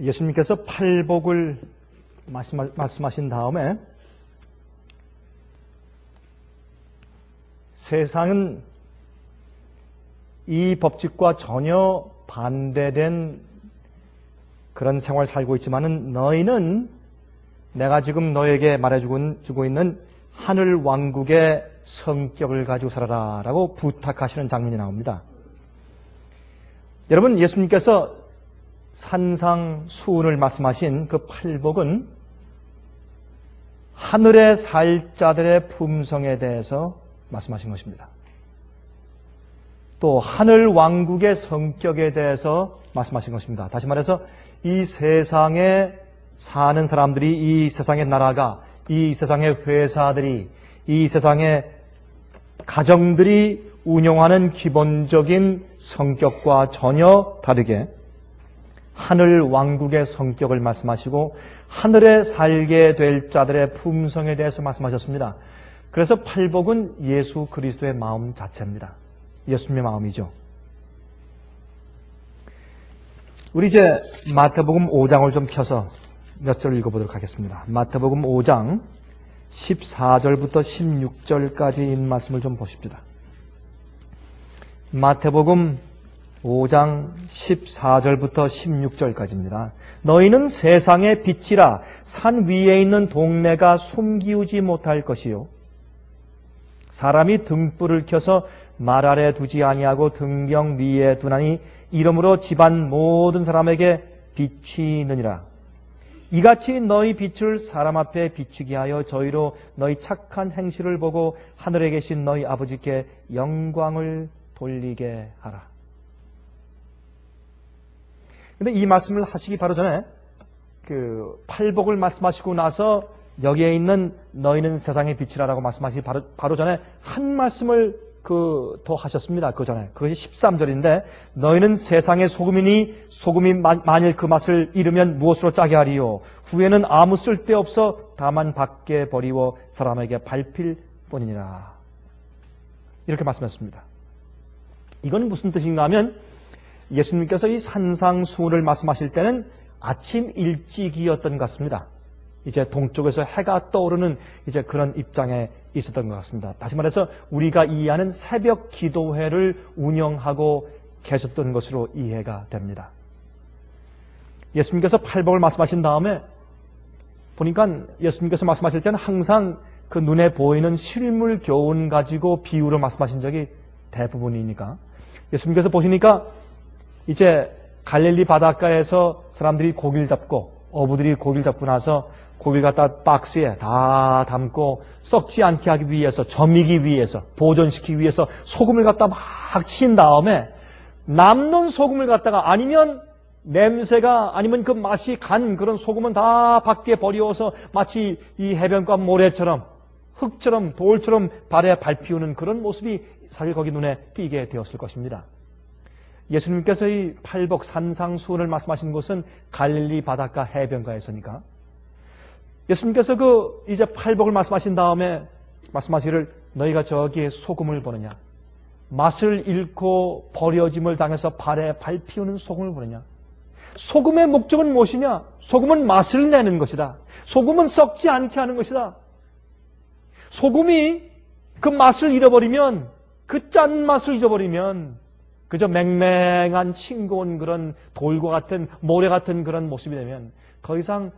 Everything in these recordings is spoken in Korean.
예수님께서 팔복을 말씀하신 다음에 세상은 이 법칙과 전혀 반대된 그런 생활을 살고 있지만은 너희는 내가 지금 너에게 말해주고 있는 하늘 왕국의 성격을 가지고 살아라 라고 부탁하시는 장면이 나옵니다. 여러분, 예수님께서 산상수훈을 말씀하신 그 팔복은 하늘에 살 자들의 품성에 대해서 말씀하신 것입니다. 또 하늘 왕국의 성격에 대해서 말씀하신 것입니다. 다시 말해서 이 세상에 사는 사람들이, 이 세상의 나라가, 이 세상의 회사들이, 이 세상의 가정들이 운영하는 기본적인 성격과 전혀 다르게 하늘 왕국의 성격을 말씀하시고 하늘에 살게 될 자들의 품성에 대해서 말씀하셨습니다. 그래서 팔복은 예수 그리스도의 마음 자체입니다. 예수님의 마음이죠. 우리 이제 마태복음 5장을 좀 펴서 몇 절 읽어보도록 하겠습니다. 마태복음 5장 14절부터 16절까지인 말씀을 좀 보십시다. 마태복음 5장 14절부터 16절까지입니다. 너희는 세상의 빛이라. 산 위에 있는 동네가 숨기우지 못할 것이요 사람이 등불을 켜서 말 아래 두지 아니하고 등경 위에 두나니 이러므로 집안 모든 사람에게 빛이 있느니라. 이같이 너희 빛을 사람 앞에 비추게 하여 저희로 너희 착한 행실을 보고 하늘에 계신 너희 아버지께 영광을 돌리게 하라. 근데 이 말씀을 하시기 바로 전에 그 팔복을 말씀하시고 나서 여기에 있는 너희는 세상의 빛이라라고 말씀하시기 바로 전에 한 말씀을 더 하셨습니다. 그 전에. 그것이 13절인데 너희는 세상의 소금이니 소금이 만일 그 맛을 잃으면 무엇으로 짜게 하리요. 후에는 아무 쓸데없어 다만 밖에 버리워 사람에게 밟힐 뿐이니라. 이렇게 말씀하셨습니다. 이건 무슨 뜻인가 하면 예수님께서 이 산상수훈을 말씀하실 때는 아침 일찍이었던 것 같습니다. 이제 동쪽에서 해가 떠오르는 이제 그런 입장에 있었던 것 같습니다. 다시 말해서 우리가 이해하는 새벽 기도회를 운영하고 계셨던 것으로 이해가 됩니다. 예수님께서 팔복을 말씀하신 다음에 보니까 예수님께서 말씀하실 때는 항상 그 눈에 보이는 실물 교훈 가지고 비유로 말씀하신 적이 대부분이니까 예수님께서 보시니까 이제 갈릴리 바닷가에서 사람들이 고기를 잡고 어부들이 고기를 잡고 나서 고기를 갖다 박스에 다 담고 썩지 않게 하기 위해서, 점이기 위해서, 보존시키기 위해서 소금을 갖다 막 친 다음에 남는 소금을 갖다가 아니면 냄새가 아니면 그 맛이 간 그런 소금은 다 밖에 버리워서 마치 이 해변가 모래처럼 흙처럼 돌처럼 발에 밟히우는 그런 모습이 사실 거기 눈에 띄게 되었을 것입니다. 예수님께서 이 팔복 산상수훈을 말씀하신 곳은 갈릴리 바닷가 해변가에서니까 예수님께서 이제 팔복을 말씀하신 다음에 말씀하시기를 너희가 저기에 소금을 보느냐, 맛을 잃고 버려짐을 당해서 발에 밟히우는 소금을 보느냐. 소금의 목적은 무엇이냐? 소금은 맛을 내는 것이다. 소금은 썩지 않게 하는 것이다. 소금이 그 맛을 잃어버리면, 그 짠맛을 잊어버리면 그저 맹맹한 싱거운 그런 돌과 같은 모래 같은 그런 모습이 되면 더 이상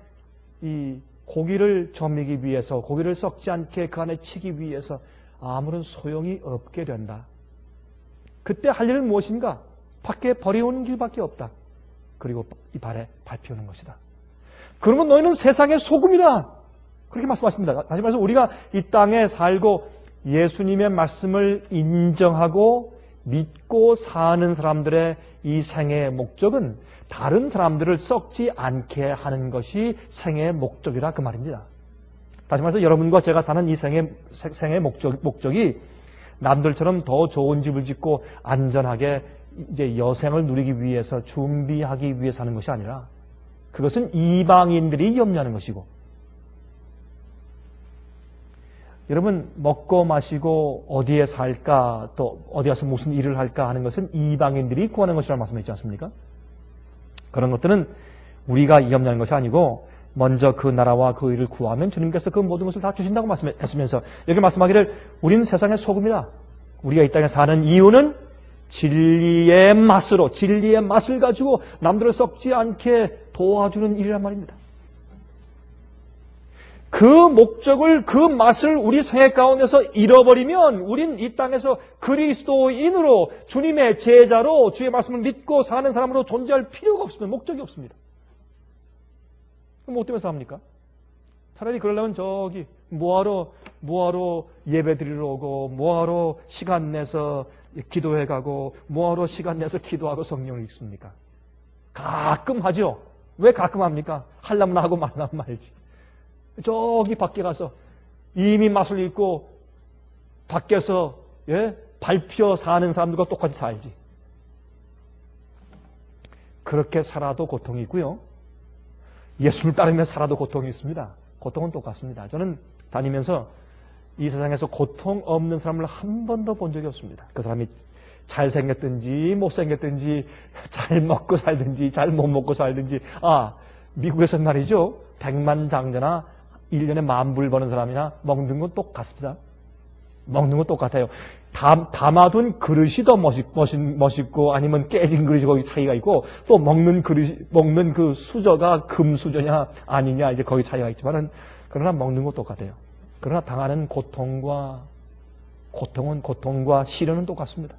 이 고기를 점이기 위해서, 고기를 썩지 않게 그 안에 치기 위해서 아무런 소용이 없게 된다. 그때 할 일은 무엇인가? 밖에 버려오는 길밖에 없다. 그리고 이 발에 밟히는 것이다. 그러면 너희는 세상의 소금이다. 그렇게 말씀하십니다. 다시 말해서 우리가 이 땅에 살고 예수님의 말씀을 인정하고 믿고 사는 사람들의 이 생애의 목적은 다른 사람들을 썩지 않게 하는 것이 생애의 목적이라 그 말입니다. 다시 말해서 여러분과 제가 사는 이 생애의 목적이 남들처럼 더 좋은 집을 짓고 안전하게 이제 여생을 누리기 위해서 준비하기 위해서 하는 것이 아니라 그것은 이방인들이 염려하는 것이고 여러분 먹고 마시고 어디에 살까 또 어디 가서 무슨 일을 할까 하는 것은 이방인들이 구하는 것이라는 말씀이 있지 않습니까? 그런 것들은 우리가 염려하는 것이 아니고 먼저 그 나라와 그 의를 구하면 주님께서 그 모든 것을 다 주신다고 말씀했으면서 여기 말씀하기를 우리는 세상의 소금이다. 우리가 이 땅에 사는 이유는 진리의 맛으로 진리의 맛을 가지고 남들을 썩지 않게 도와주는 일이란 말입니다. 그 목적을 그 맛을 우리 생애 가운데서 잃어버리면 우린 이 땅에서 그리스도인으로 주님의 제자로 주의 말씀을 믿고 사는 사람으로 존재할 필요가 없습니다. 목적이 없습니다. 그럼 뭐 때문에 삽니까? 차라리 그러려면 저기 뭐하러 예배 드리러 오고 뭐하러 시간 내서 기도해 가고 뭐하러 시간 내서 기도하고 성경을 읽습니까? 가끔 하죠. 왜 가끔 합니까? 하려면 하고 말라면 말지. 저기 밖에 가서 이미 맛을 읽고 밖에서 밟혀 사는 사람들과 똑같이 살지. 그렇게 살아도 고통이 있고요. 예수를 따르며 살아도 고통이 있습니다. 고통은 똑같습니다. 저는 다니면서 이 세상에서 고통 없는 사람을 한 번도 본 적이 없습니다. 그 사람이 잘생겼든지 못생겼든지 잘 먹고 살든지 잘 못 먹고 살든지. 미국에서는 말이죠. 백만장자나 1년에 10,000불 버는 사람이나 먹는 건 똑같습니다. 먹는 건 똑같아요. 담아둔 그릇이 더 멋있고 아니면 깨진 그릇이 거기 차이가 있고 또 먹는 그 수저가 금 수저냐 아니냐 이제 거기 차이가 있지만은 그러나 먹는 건 똑같아요. 그러나 당하는 고통과 시련은 똑같습니다.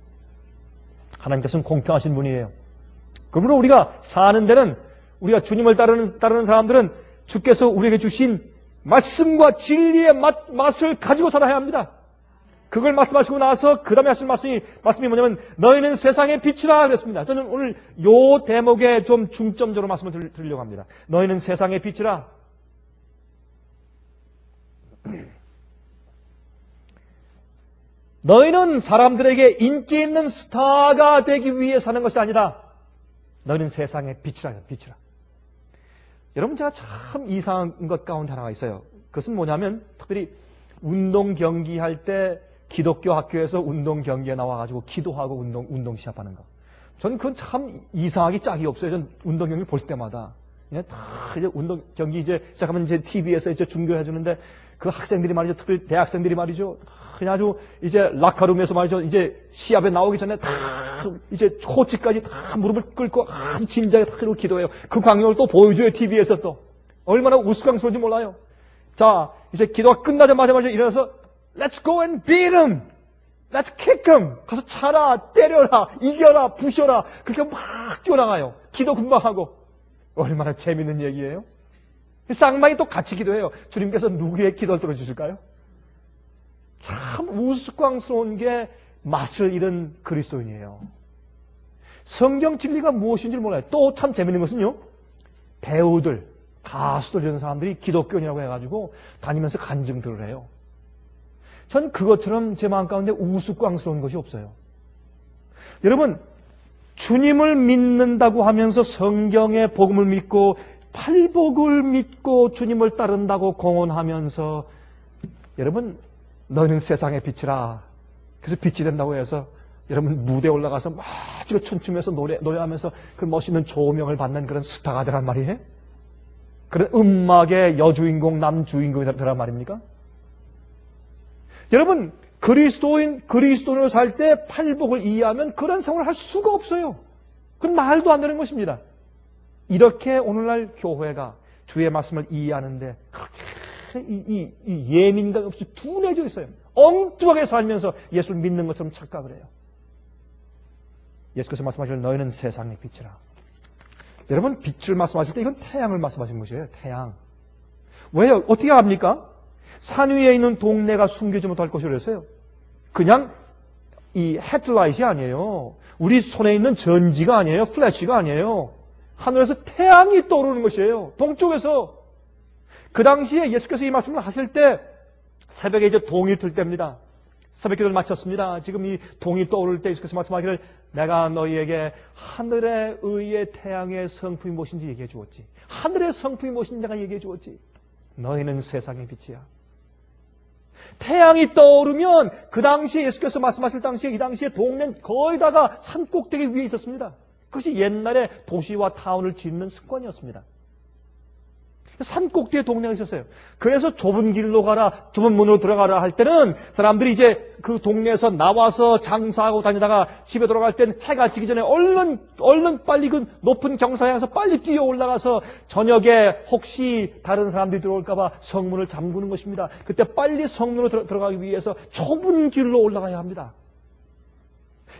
하나님께서는 공평하신 분이에요. 그러므로 우리가 사는 데는 우리가 주님을 따르는 사람들은 주께서 우리에게 주신 말씀과 진리의 맛을 가지고 살아야 합니다. 그걸 말씀하시고 나서 그 다음에 하신 말씀이 뭐냐면 너희는 세상의 빛이라 그랬습니다. 저는 오늘 요 대목에 좀 중점적으로 말씀을 드리려고 합니다. 너희는 세상의 빛이라. 너희는 사람들에게 인기 있는 스타가 되기 위해 사는 것이 아니다. 너희는 세상의 빛이라. 여러분 제가 참 이상한 것 가운데 하나가 있어요. 그것은 뭐냐면 특별히 운동 경기 할 때 기독교 학교에서 운동 경기에 나와가지고 기도하고 운동 시합하는 거. 저는 그건 참 이상하기 짝이 없어요. 전 운동 경기 볼 때마다 그냥 다 이제 운동 경기 이제 시작하면 이제 TV에서 이제 중계를 해주는데 그 학생들이 말이죠. 특별히 대학생들이 말이죠. 그냥 아주 이제 라카룸에서 말이죠. 이제 시합에 나오기 전에 다 이제 코치까지 다 무릎을 꿇고 아주 진지하게 다 기도해요. 그 광경을 또 보여줘요. TV에서 또. 얼마나 우스꽝스러운지 몰라요. 자, 이제 기도가 끝나자마자 일어나서 Let's go and beat him. Let's kick him. 가서 차라, 때려라, 이겨라, 부셔라. 그렇게 막 뛰어나가요. 기도 금방 하고. 얼마나 재밌는 얘기예요. 쌍방이 또 같이 기도해요. 주님께서 누구의 기도를 들어주실까요? 참 우스꽝스러운 게 맛을 잃은 그리스도인이에요. 성경 진리가 무엇인지 몰라요. 또 참 재밌는 것은요. 배우들, 가수들 이런 사람들이 기독교인이라고 해가지고 다니면서 간증들을 해요. 전 그것처럼 제 마음 가운데 우스꽝스러운 것이 없어요. 여러분, 주님을 믿는다고 하면서 성경의 복음을 믿고 팔복을 믿고 주님을 따른다고 공언하면서 여러분, 너는 세상의 빛이라. 그래서 빛이 된다고 해서 여러분 무대에 올라가서 막 춤추면서 노래하면서 그 멋있는 조명을 받는 그런 스타가 되란 말이에요? 그런 음악의 여주인공, 남주인공이 되란 말입니까? 여러분, 그리스도인으로 살 때 팔복을 이해하면 그런 생활을 할 수가 없어요. 그건 말도 안 되는 것입니다. 이렇게 오늘날 교회가 주의 말씀을 이해하는데 이 예민감 없이 둔해져 있어요. 엉뚱하게 살면서 예수를 믿는 것처럼 착각을 해요. 예수께서 말씀하실 너희는 세상의 빛이라. 여러분, 빛을 말씀하실 때 이건 태양을 말씀하신 것이에요. 태양. 왜요? 어떻게 합니까? 산 위에 있는 동네가 숨기지 못할 것이라 그랬어요. 그냥 이 헤드라이트이 아니에요. 우리 손에 있는 전지가 아니에요. 플래시가 아니에요. 하늘에서 태양이 떠오르는 것이에요. 동쪽에서. 그 당시에 예수께서 이 말씀을 하실 때 새벽에 이제 동이 들 때입니다. 새벽 기도를 마쳤습니다. 지금 이 동이 떠오를 때 예수께서 말씀하기를 내가 너희에게 하늘의 의의 태양의 성품이 무엇인지 얘기해 주었지. 하늘의 성품이 무엇인지 내가 얘기해 주었지. 너희는 세상의 빛이야. 태양이 떠오르면 그 당시에 예수께서 말씀하실 당시에 이 당시에 동네는 거의 다가 산 꼭대기 위에 있었습니다. 그것이 옛날에 도시와 타운을 짓는 습관이었습니다. 산 꼭대에 동네가 있었어요. 그래서 좁은 길로 가라, 좁은 문으로 들어가라 할 때는 사람들이 이제 그 동네에서 나와서 장사하고 다니다가 집에 돌아갈 땐 해가 지기 전에 얼른 빨리 그 높은 경사에 가서 빨리 뛰어 올라가서 저녁에 혹시 다른 사람들이 들어올까봐 성문을 잠그는 것입니다. 그때 빨리 성문으로 들어가기 위해서 좁은 길로 올라가야 합니다.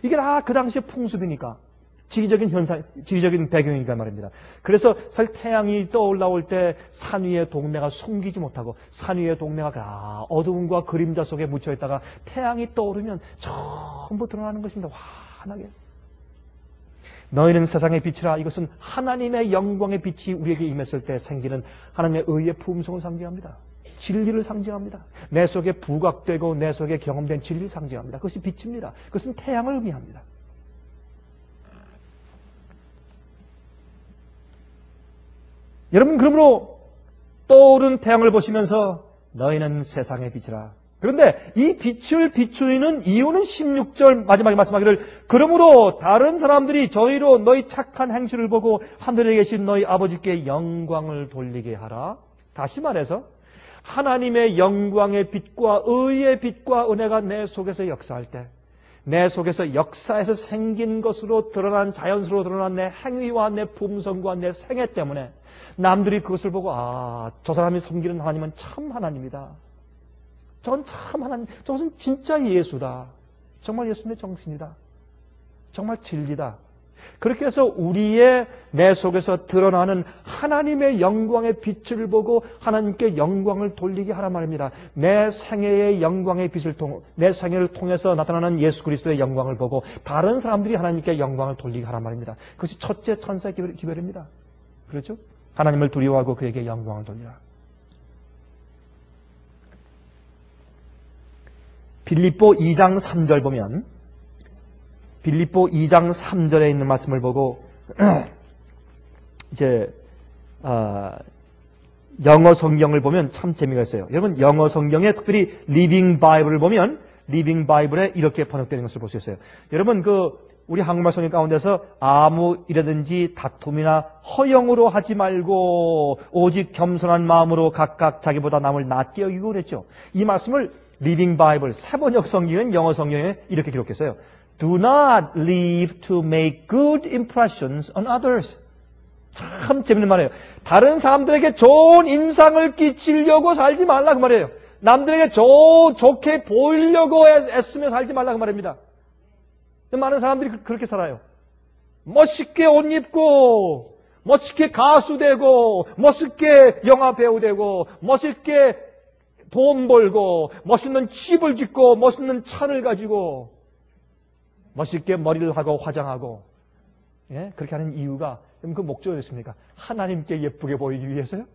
이게 다 그 당시의 풍습이니까. 지리적인 현상, 지리적인 배경이니까 말입니다. 그래서 사실 태양이 떠올라올 때 산 위의 동네가 숨기지 못하고 산 위의 동네가 어두움과 그림자 속에 묻혀 있다가 태양이 떠오르면 전부 드러나는 것입니다. 환하게. 너희는 세상의 빛이라. 이것은 하나님의 영광의 빛이 우리에게 임했을 때 생기는 하나님의 의의 품성을 상징합니다. 진리를 상징합니다. 내 속에 부각되고 내 속에 경험된 진리를 상징합니다. 그것이 빛입니다. 그것은 태양을 의미합니다. 여러분, 그러므로 떠오른 태양을 보시면서 너희는 세상의 빛이라. 그런데 이 빛을 비추는 이유는 16절 마지막에 말씀하기를 그러므로 다른 사람들이 저희로 너희 착한 행실을 보고 하늘에 계신 너희 아버지께 영광을 돌리게 하라. 다시 말해서 하나님의 영광의 빛과 의의 빛과 은혜가 내 속에서 역사할 때 내 속에서 역사에서 생긴 것으로 드러난 자연스러워 드러난 내 행위와 내 품성과 내 생애 때문에 남들이 그것을 보고 저 사람이 섬기는 하나님은 참 하나님이다. 저건 참 하나님, 저것은 진짜 예수다. 정말 예수님의 정신이다. 정말 진리다. 그렇게 해서 우리의 내 속에서 드러나는 하나님의 영광의 빛을 보고 하나님께 영광을 돌리게 하란 말입니다. 내 생애의 영광의 빛을 내 생애를 통해서 나타나는 예수 그리스도의 영광을 보고 다른 사람들이 하나님께 영광을 돌리게 하란 말입니다. 그것이 첫째 천사의 기별입니다. 그렇죠? 하나님을 두려워하고 그에게 영광을 돌리라. 빌립보 2장 3절 보면 빌립보 2장 3절에 있는 말씀을 보고 이제 영어 성경을 보면 참 재미가 있어요. 여러분 영어 성경에 특별히 리빙 바이블을 보면 리빙 바이블에 이렇게 번역되는 것을 볼 수 있어요. 여러분 우리 한국말 성경 가운데서 아무 일이라든지 다툼이나 허영으로 하지 말고 오직 겸손한 마음으로 각각 자기보다 남을 낮게 여기고 그랬죠. 이 말씀을 리빙 바이블 새번역 성경은 영어 성경에 이렇게 기록했어요. Do not live to make good impressions on others. 참 재밌는 말이에요. 다른 사람들에게 좋은 인상을 끼치려고 살지 말라 그 말이에요. 남들에게 좋게 보이려고 애쓰며 살지 말라 그 말입니다. 많은 사람들이 그렇게 살아요. 멋있게 옷 입고 멋있게 가수 되고 멋있게 영화 배우 되고 멋있게 돈 벌고 멋있는 집을 짓고 멋있는 차를 가지고 멋있게 머리를 하고 화장하고 그렇게 하는 이유가 그 목적이 어딨습니까? 하나님께 예쁘게 보이기 위해서요?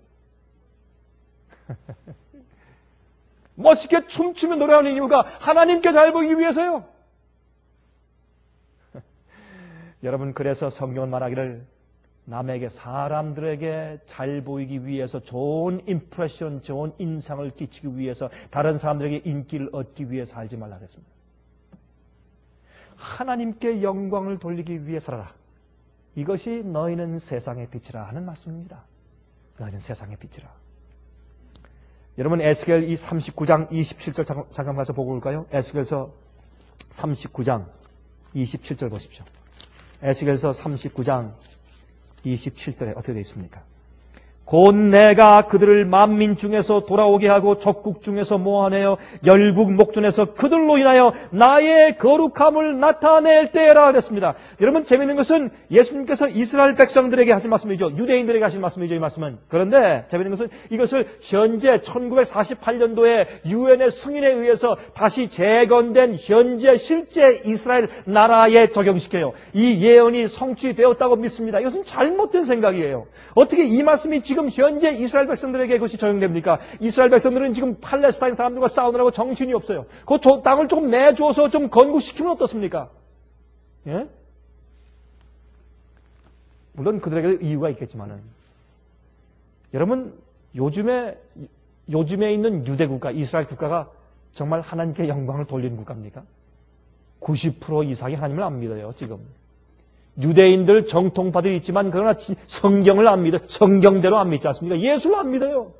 멋있게 춤추며 노래하는 이유가 하나님께 잘 보이기 위해서요? 여러분 그래서 성경은 말하기를 남에게 사람들에게 잘 보이기 위해서 좋은 임프레션, 좋은 인상을 끼치기 위해서 다른 사람들에게 인기를 얻기 위해서 살지 말라 그랬습니다. 하나님께 영광을 돌리기 위해 살아라. 이것이 너희는 세상의 빛이라 하는 말씀입니다. 너희는 세상의 빛이라. 여러분 에스겔 이 39장 27절 잠깐 가서 보고 올까요? 에스겔서 39장 27절 보십시오. 에스겔서 39장 27절에 어떻게 되어 있습니까? 곧 내가 그들을 만민 중에서 돌아오게 하고 적국 중에서 모아내어 열국 목전에서 그들로 인하여 나의 거룩함을 나타낼 때라 그랬습니다. 여러분 재미있는 것은 예수님께서 이스라엘 백성들에게 하신 말씀이죠. 유대인들에게 하신 말씀이죠. 이 말씀은. 그런데 재미있는 것은 이것을 현재 1948년도에 유엔의 승인에 의해서 다시 재건된 현재 실제 이스라엘 나라에 적용시켜요. 이 예언이 성취되었다고 믿습니다. 이것은 잘못된 생각이에요. 어떻게 이 말씀이 지금 현재 이스라엘 백성들에게 그것이 적용됩니까? 이스라엘 백성들은 지금 팔레스타인 사람들과 싸우느라고 정신이 없어요. 그 땅을 조금 내줘서 좀 건국시키면 어떻습니까? 예? 물론 그들에게 이유가 있겠지만은 여러분 요즘에 있는 유대 국가, 이스라엘 국가가 정말 하나님께 영광을 돌리는 국가입니까? 90% 이상이 하나님을 안 믿어요. 지금 유대인들 정통파들이 있지만 그러나 성경을 안 믿어. 성경대로 안 믿지 않습니까? 예수를 안 믿어요.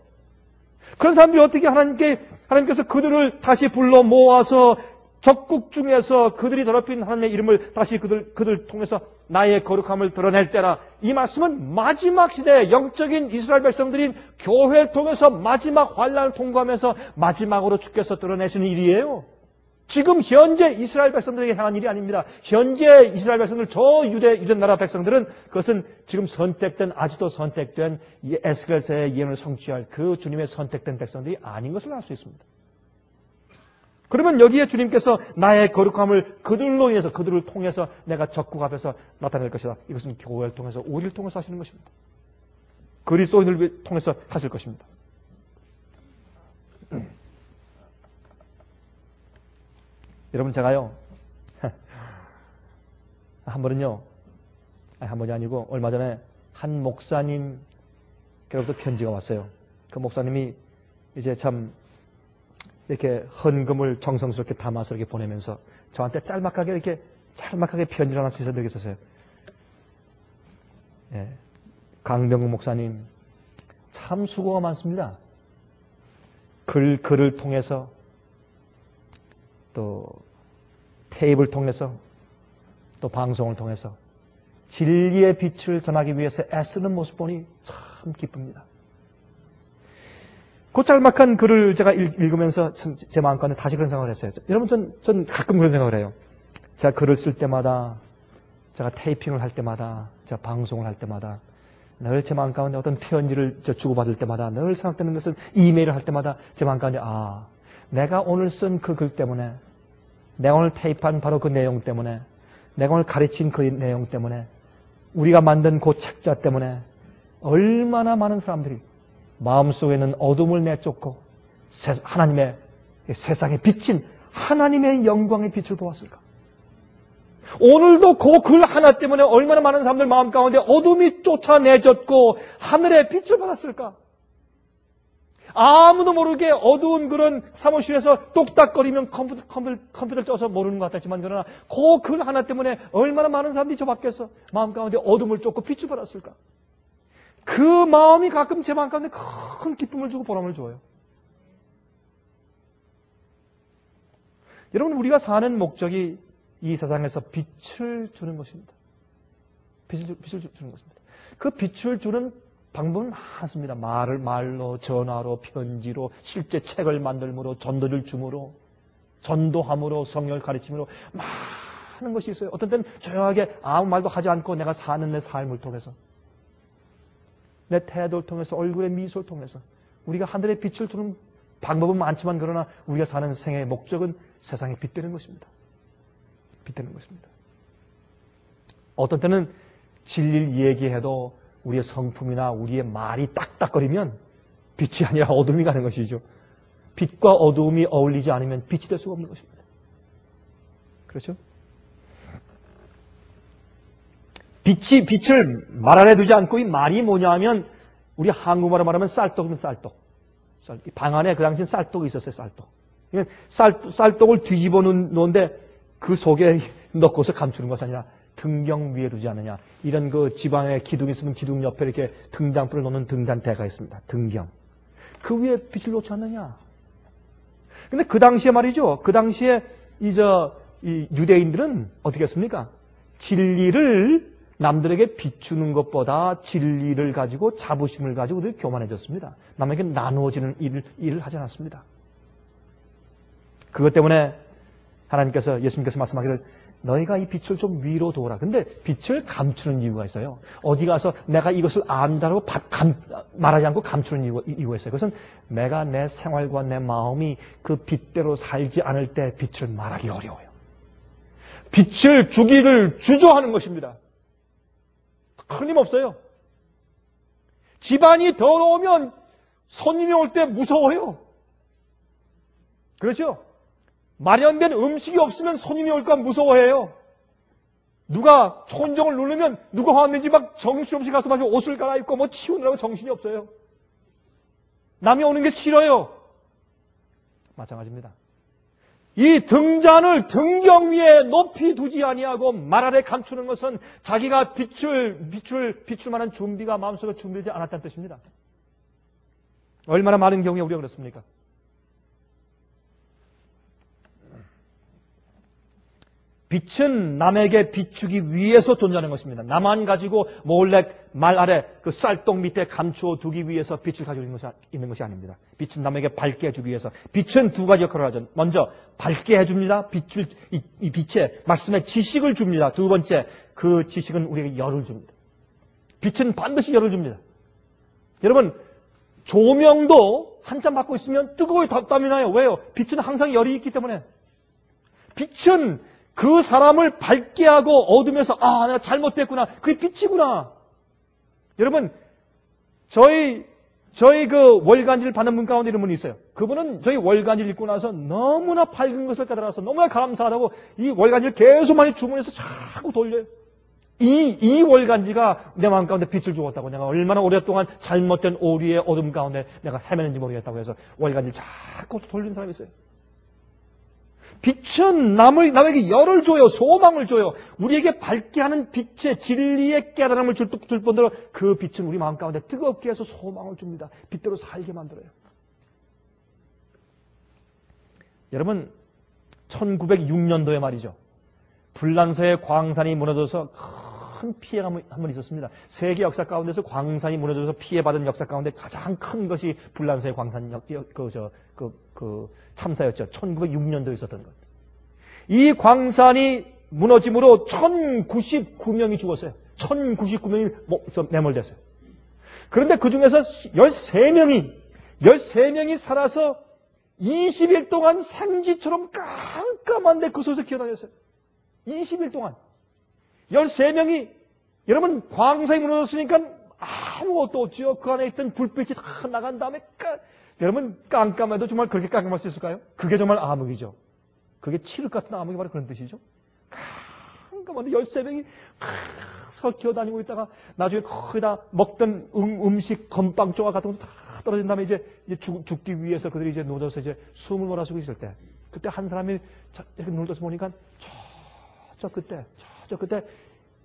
그런 사람들이 어떻게 하나님께서 그들을 다시 불러 모아서 적국 중에서 그들이 더럽힌 하나님의 이름을 다시 그들 통해서 나의 거룩함을 드러낼 때라. 이 말씀은 마지막 시대에 영적인 이스라엘 백성들인 교회를 통해서 마지막 환란을 통과하면서 마지막으로 주께서 드러내시는 일이에요. 지금 현재 이스라엘 백성들에게 향한 일이 아닙니다. 현재 이스라엘 백성들, 저 유대 나라 백성들은 그것은 지금 아직도 선택된 이 에스겔서의 예언을 성취할 그 주님의 선택된 백성들이 아닌 것을 알 수 있습니다. 그러면 여기에 주님께서 나의 거룩함을 그들로 인해서, 그들을 통해서 내가 적국 앞에서 나타낼 것이다. 이것은 교회를 통해서, 우리를 통해서 하시는 것입니다. 그리스도인을 통해서 하실 것입니다. 여러분, 제가요, 한 번이 아니고 얼마 전에 한 목사님께로부터 편지가 왔어요. 그 목사님이 이제 참 이렇게 헌금을 정성스럽게 담아서 이렇게 보내면서 저한테 짤막하게 편지를 하나 쓰셔서 이렇게 썼어요. 예, 강병국 목사님, 참 수고가 많습니다. 글을 통해서 또 테이프를 통해서 또 방송을 통해서 진리의 빛을 전하기 위해서 애쓰는 모습 보니 참 기쁩니다. 그 짤막한 글을 제가 읽으면서 제 마음가운데 다시 그런 생각을 했어요. 여러분, 전 가끔 그런 생각을 해요. 제가 글을 쓸 때마다, 제가 테이핑을 할 때마다, 제가 방송을 할 때마다, 늘 제 마음가운데 어떤 편지를 주고받을 때마다 늘 생각되는 것은 이메일을 할 때마다 제 마음가운데 내가 오늘 쓴 그 글 때문에, 내가 오늘 테이프한 바로 그 내용 때문에, 내가 오늘 가르친 그 내용 때문에, 우리가 만든 그 책자 때문에 얼마나 많은 사람들이 마음속에는 어둠을 내쫓고 하나님의 세상에 비친 하나님의 영광의 빛을 보았을까? 오늘도 그 글 하나 때문에 얼마나 많은 사람들 마음 가운데 어둠이 쫓아내졌고 하늘의 빛을 받았을까? 아무도 모르게 어두운 그런 사무실에서 똑딱거리면 컴퓨터를 쪄서 모르는 것 같았지만 그러나 그 글 하나 때문에 얼마나 많은 사람들이 저 밖에서 마음 가운데 어둠을 쫓고 빛을 받았을까? 그 마음이 가끔 제 마음 가운데 큰 기쁨을 주고 보람을 줘요. 여러분, 우리가 사는 목적이 이 세상에서 빛을 주는 것입니다. 빛을 주는 것입니다. 그 빛을 주는 방법은 많습니다. 말로, 전화로, 편지로, 실제 책을 만들므로, 전도를 줌으로, 전도함으로, 성령을 가르침으로 많은 것이 있어요. 어떤 때는 조용하게 아무 말도 하지 않고 내가 사는 내 삶을 통해서, 내 태도를 통해서, 얼굴의 미소를 통해서 우리가 하늘의 빛을 주는 방법은 많지만 그러나 우리가 사는 생애의 목적은 세상에 빛되는 것입니다. 빛되는 것입니다. 어떤 때는 진리를 얘기해도 우리의 성품이나 우리의 말이 딱딱거리면 빛이 아니라 어둠이 가는 것이죠. 빛과 어둠이 어울리지 않으면 빛이 될 수가 없는 것입니다. 그렇죠? 빛을 말 안에 두지 않고 이 말이 뭐냐 하면 우리 한국말로 말하면 쌀떡이면 쌀떡. 방 안에 그 당시엔 쌀떡이 있었어요. 쌀떡을 뒤집어 놓는데 그 속에 넣고서 감추는 것이 아니라 등경 위에 두지 않느냐. 이런 그 지방에 기둥이 있으면 기둥 옆에 이렇게 등잔불을 놓는 등잔대가 있습니다. 등경. 그 위에 빛을 놓지 않느냐. 근데 그 당시에 말이죠. 그 당시에 이 유대인들은 어떻게 했습니까? 진리를 남들에게 비추는 것보다 진리를 가지고 자부심을 가지고 늘 교만해졌습니다. 남에게 나누어지는 일을 하지 않았습니다. 그것 때문에 하나님께서, 예수님께서 말씀하기를 너희가 이 빛을 좀 위로 둬라. 근데 빛을 감추는 이유가 있어요. 어디 가서 내가 이것을 안다고 말하지 않고 감추는 이유가 있어요. 그것은 내가 내 생활과 내 마음이 그 빛대로 살지 않을 때 빛을 말하기 어려워요. 빛을 주기를 주저하는 것입니다. 틀림없어요. 집안이 더러우면 손님이 올 때 무서워요. 그렇죠? 마련된 음식이 없으면 손님이 올까 무서워해요. 누가 천정을 누르면 누가 왔는지 막 정신없이 가서 막 옷을 갈아입고 뭐 치우느라고 정신이 없어요. 남이 오는 게 싫어요. 마찬가지입니다. 이 등잔을 등경 위에 높이 두지 아니하고 말 아래 감추는 것은 자기가 비출 만한 준비가 마음속에 준비되지 않았다는 뜻입니다. 얼마나 많은 경우에 우리가 그렇습니까? 빛은 남에게 비추기 위해서 존재하는 것입니다. 나만 가지고 몰래 말 아래 그 쌀똥 밑에 감추어 두기 위해서 빛을 가지고 있는 것이 아닙니다. 빛은 남에게 밝게 해주기 위해서. 빛은 두 가지 역할을 하죠. 먼저 밝게 해줍니다. 이 빛에 말씀에 지식을 줍니다. 두 번째, 그 지식은 우리에게 열을 줍니다. 빛은 반드시 열을 줍니다. 여러분, 조명도 한참 받고 있으면 뜨거워 땀이 나요. 왜요? 빛은 항상 열이 있기 때문에. 빛은 그 사람을 밝게 하고 어둠에서 내가 잘못됐구나. 그게 빛이구나. 여러분, 저희 그 월간지를 받는 분 가운데 이런 분이 있어요. 그분은 저희 월간지를 읽고 나서 너무나 밝은 것을 깨달아서 너무나 감사하다고 이 월간지를 계속 많이 주문해서 자꾸 돌려요. 이 월간지가 내 마음 가운데 빛을 주었다고, 내가 얼마나 오랫동안 잘못된 오류의 어둠 가운데 내가 헤매는지 모르겠다고 해서 월간지를 자꾸 돌리는 사람이 있어요. 빛은 남에게 열을 줘요. 소망을 줘요. 우리에게 밝게 하는 빛의 진리의 깨달음을 줄 뿐더러 그 빛은 우리 마음 가운데 뜨겁게 해서 소망을 줍니다. 빛대로 살게 만들어요. 여러분, 1906년도에 말이죠. 불란서의 광산이 무너져서 큰 피해가 한 번 있었습니다. 세계 역사 가운데서 광산이 무너져서 피해받은 역사 가운데 가장 큰 것이 불란서의 광산 참사였죠. 1906년도에 있었던 것. 이 광산이 무너짐으로 1099명이 죽었어요. 1099명이 매몰됐어요. 그런데 그 중에서 13명이 살아서 20일 동안 생쥐처럼 깜깜한데 그 속에서 기어다녔어요. 20일 동안. 13명이, 여러분, 광산이 무너졌으니까 아무것도 없죠. 그 안에 있던 불빛이 다 나간 다음에 여러분, 깜깜해도 정말 그렇게 깜깜할 수 있을까요? 그게 정말 암흑이죠. 그게 칠흑 같은 암흑이 바로 그런 뜻이죠. 깜깜한데 13명이 기어다니고 있다가 나중에 거의 다 먹던 음식, 건빵 조각 같은 것도 다 떨어진 다음에 이제 죽기 위해서 그들이 이제 누워서 이제 숨을 몰아쉬고 있을 때, 그때 한 사람이 이렇게 눈을 떠서 보니까 저 그때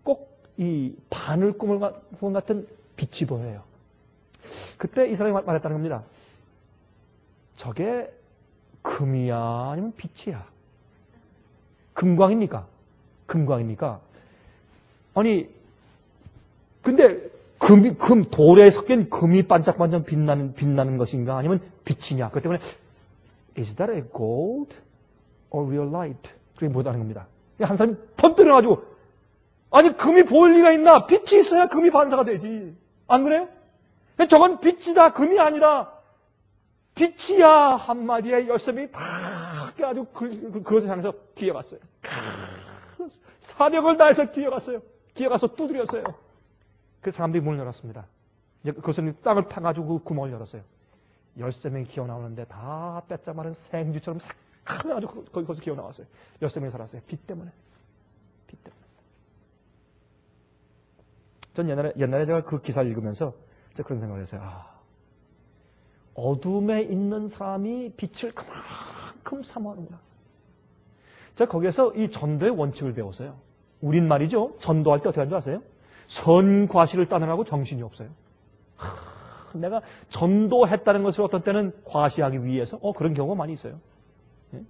꼭 이 바늘 구멍 같은 빛이 보여요. 그때 이 사람이 말했다는 겁니다. 저게 금이야 아니면 빛이야? 금광입니까? 아니, 근데 돌에 섞인 금이 반짝반짝 빛나는 것인가 아니면 빛이냐? 그 때문에 is that a gold or real light? 그게 뭐다는 겁니다. 한 사람이 번뜩여가지고, 아니, 금이 보일 리가 있나? 빛이 있어야 금이 반사가 되지. 안 그래요? 저건 빛이다, 금이 아니라 빛이야 한마디에 13명이 다 깨가지고 그것을 향해서 기어갔어요. 사력을 다해서 기어가서 두드렸어요. 그 사람들이 문을 열었습니다. 이제 그것은 땅을 파가지고 그 구멍을 열었어요. 13명이 기어나오는데 다 빼짝 마른 생쥐처럼 새카매가지고 거기서 기어나왔어요. 13명이 살았어요. 빛 때문에. 전 옛날에 제가 그 기사를 읽으면서 그런 생각을 했어요. 어둠에 있는 사람이 빛을 그만큼 사모하는구나. 제가 거기에서 이 전도의 원칙을 배웠어요. 우린 말이죠. 전도할 때 어떻게 하는 줄 아세요? 선과실을 따느라고 정신이 없어요. 내가 전도했다는 것을 어떤 때는 과시하기 위해서 그런 경우가 많이 있어요. 예?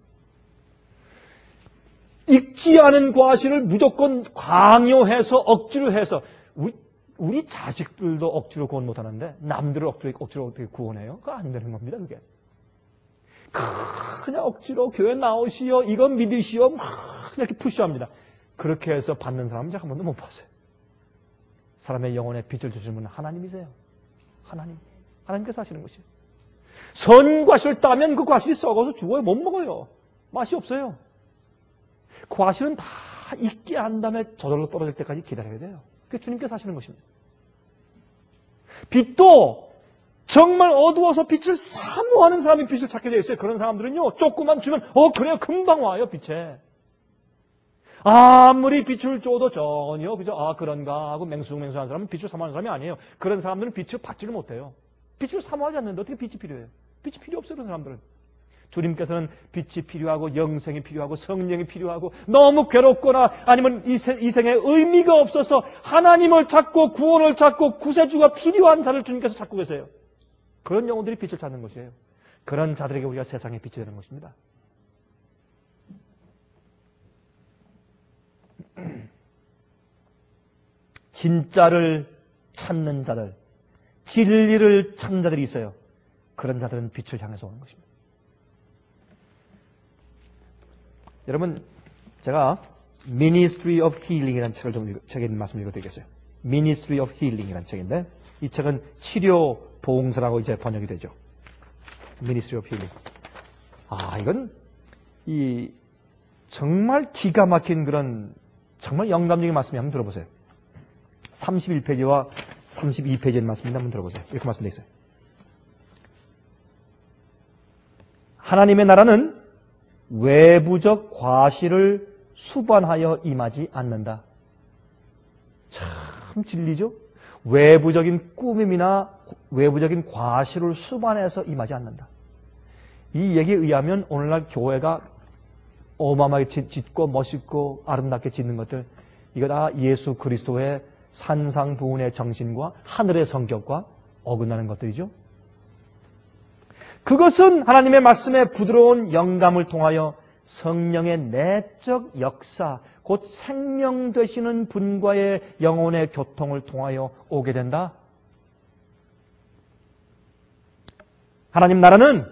읽지 않은 과실을 무조건 강요해서 억지로 해서 우리 자식들도 억지로 구원 못하는데 남들을 억지로 어떻게 구원해요? 그거 안 되는 겁니다. 그게. 그냥 억지로 교회 나오시오, 이건 믿으시오, 막 이렇게 푸시합니다. 그렇게 해서 받는 사람은 제가 한 번도 못 봤어요. 사람의 영혼에 빛을 주시는 분은 하나님이세요. 하나님께서 하시는 것이에요. 선과실을 따면 그 과실이 썩어서 죽어요. 못 먹어요. 맛이 없어요. 과실은 다 익게 한 다음에 저절로 떨어질 때까지 기다려야 돼요. 그게 주님께서 하시는 것입니다. 빛도 정말 어두워서 빛을 사모하는 사람이 빛을 찾게 되어 있어요. 그런 사람들은요, 조금만 주면 그래요. 금방 와요, 빛에. 아무리 빛을 줘도 전혀 그죠? 그런가 하고 맹수하는 사람은 빛을 사모하는 사람이 아니에요. 그런 사람들은 빛을 받지를 못해요. 빛을 사모하지 않는데 어떻게 빛이 필요해요? 빛이 필요 없어요. 그런 사람들은. 주님께서는 빛이 필요하고 영생이 필요하고 성령이 필요하고 너무 괴롭거나 아니면 이 생에 의미가 없어서 하나님을 찾고 구원을 찾고 구세주가 필요한 자를 주님께서 찾고 계세요. 그런 영혼들이 빛을 찾는 것이에요. 그런 자들에게 우리가 세상의 빛이 되는 것입니다. 진짜를 찾는 자들, 진리를 찾는 자들이 있어요. 그런 자들은 빛을 향해서 오는 것입니다. 여러분, 제가 Ministry of Healing이라는 책에 있는 말씀을 읽어드리겠어요. Ministry of Healing이라는 책인데 이 책은 치료 봉사라고 이제 번역이 되죠. Ministry of Healing. 이건 정말 기가 막힌 그런 정말 영감적인 말씀이 한번 들어보세요. 31페이지와 32페이지의 말씀인데 한번 들어보세요. 이렇게 말씀되어 있어요. 하나님의 나라는 외부적 과실을 수반하여 임하지 않는다. 참 진리죠? 외부적인 꾸밈이나 외부적인 과실을 수반해서 임하지 않는다. 이 얘기에 의하면 오늘날 교회가 어마어마하게 짓고 멋있고 아름답게 짓는 것들, 이거 다 예수 그리스도의 산상부훈의 정신과 하늘의 성격과 어긋나는 것들이죠. 그것은 하나님의 말씀에 부드러운 영감을 통하여 성령의 내적 역사, 곧 생명 되시는 분과의 영혼의 교통을 통하여 오게 된다. 하나님 나라는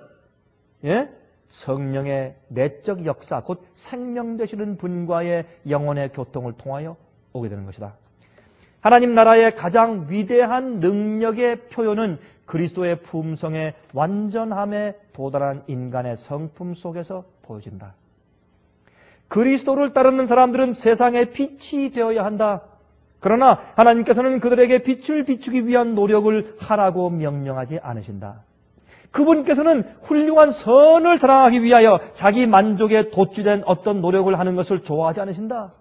성령의 내적 역사, 곧 생명 되시는 분과의 영혼의 교통을 통하여 오게 되는 것이다. 하나님 나라의 가장 위대한 능력의 표현은 그리스도의 품성의 완전함에 도달한 인간의 성품 속에서 보여진다. 그리스도를 따르는 사람들은 세상의 빛이 되어야 한다. 그러나 하나님께서는 그들에게 빛을 비추기 위한 노력을 하라고 명령하지 않으신다. 그분께서는 훌륭한 선을 자랑하기 위하여 자기 만족에 도취된 어떤 노력을 하는 것을 좋아하지 않으신다.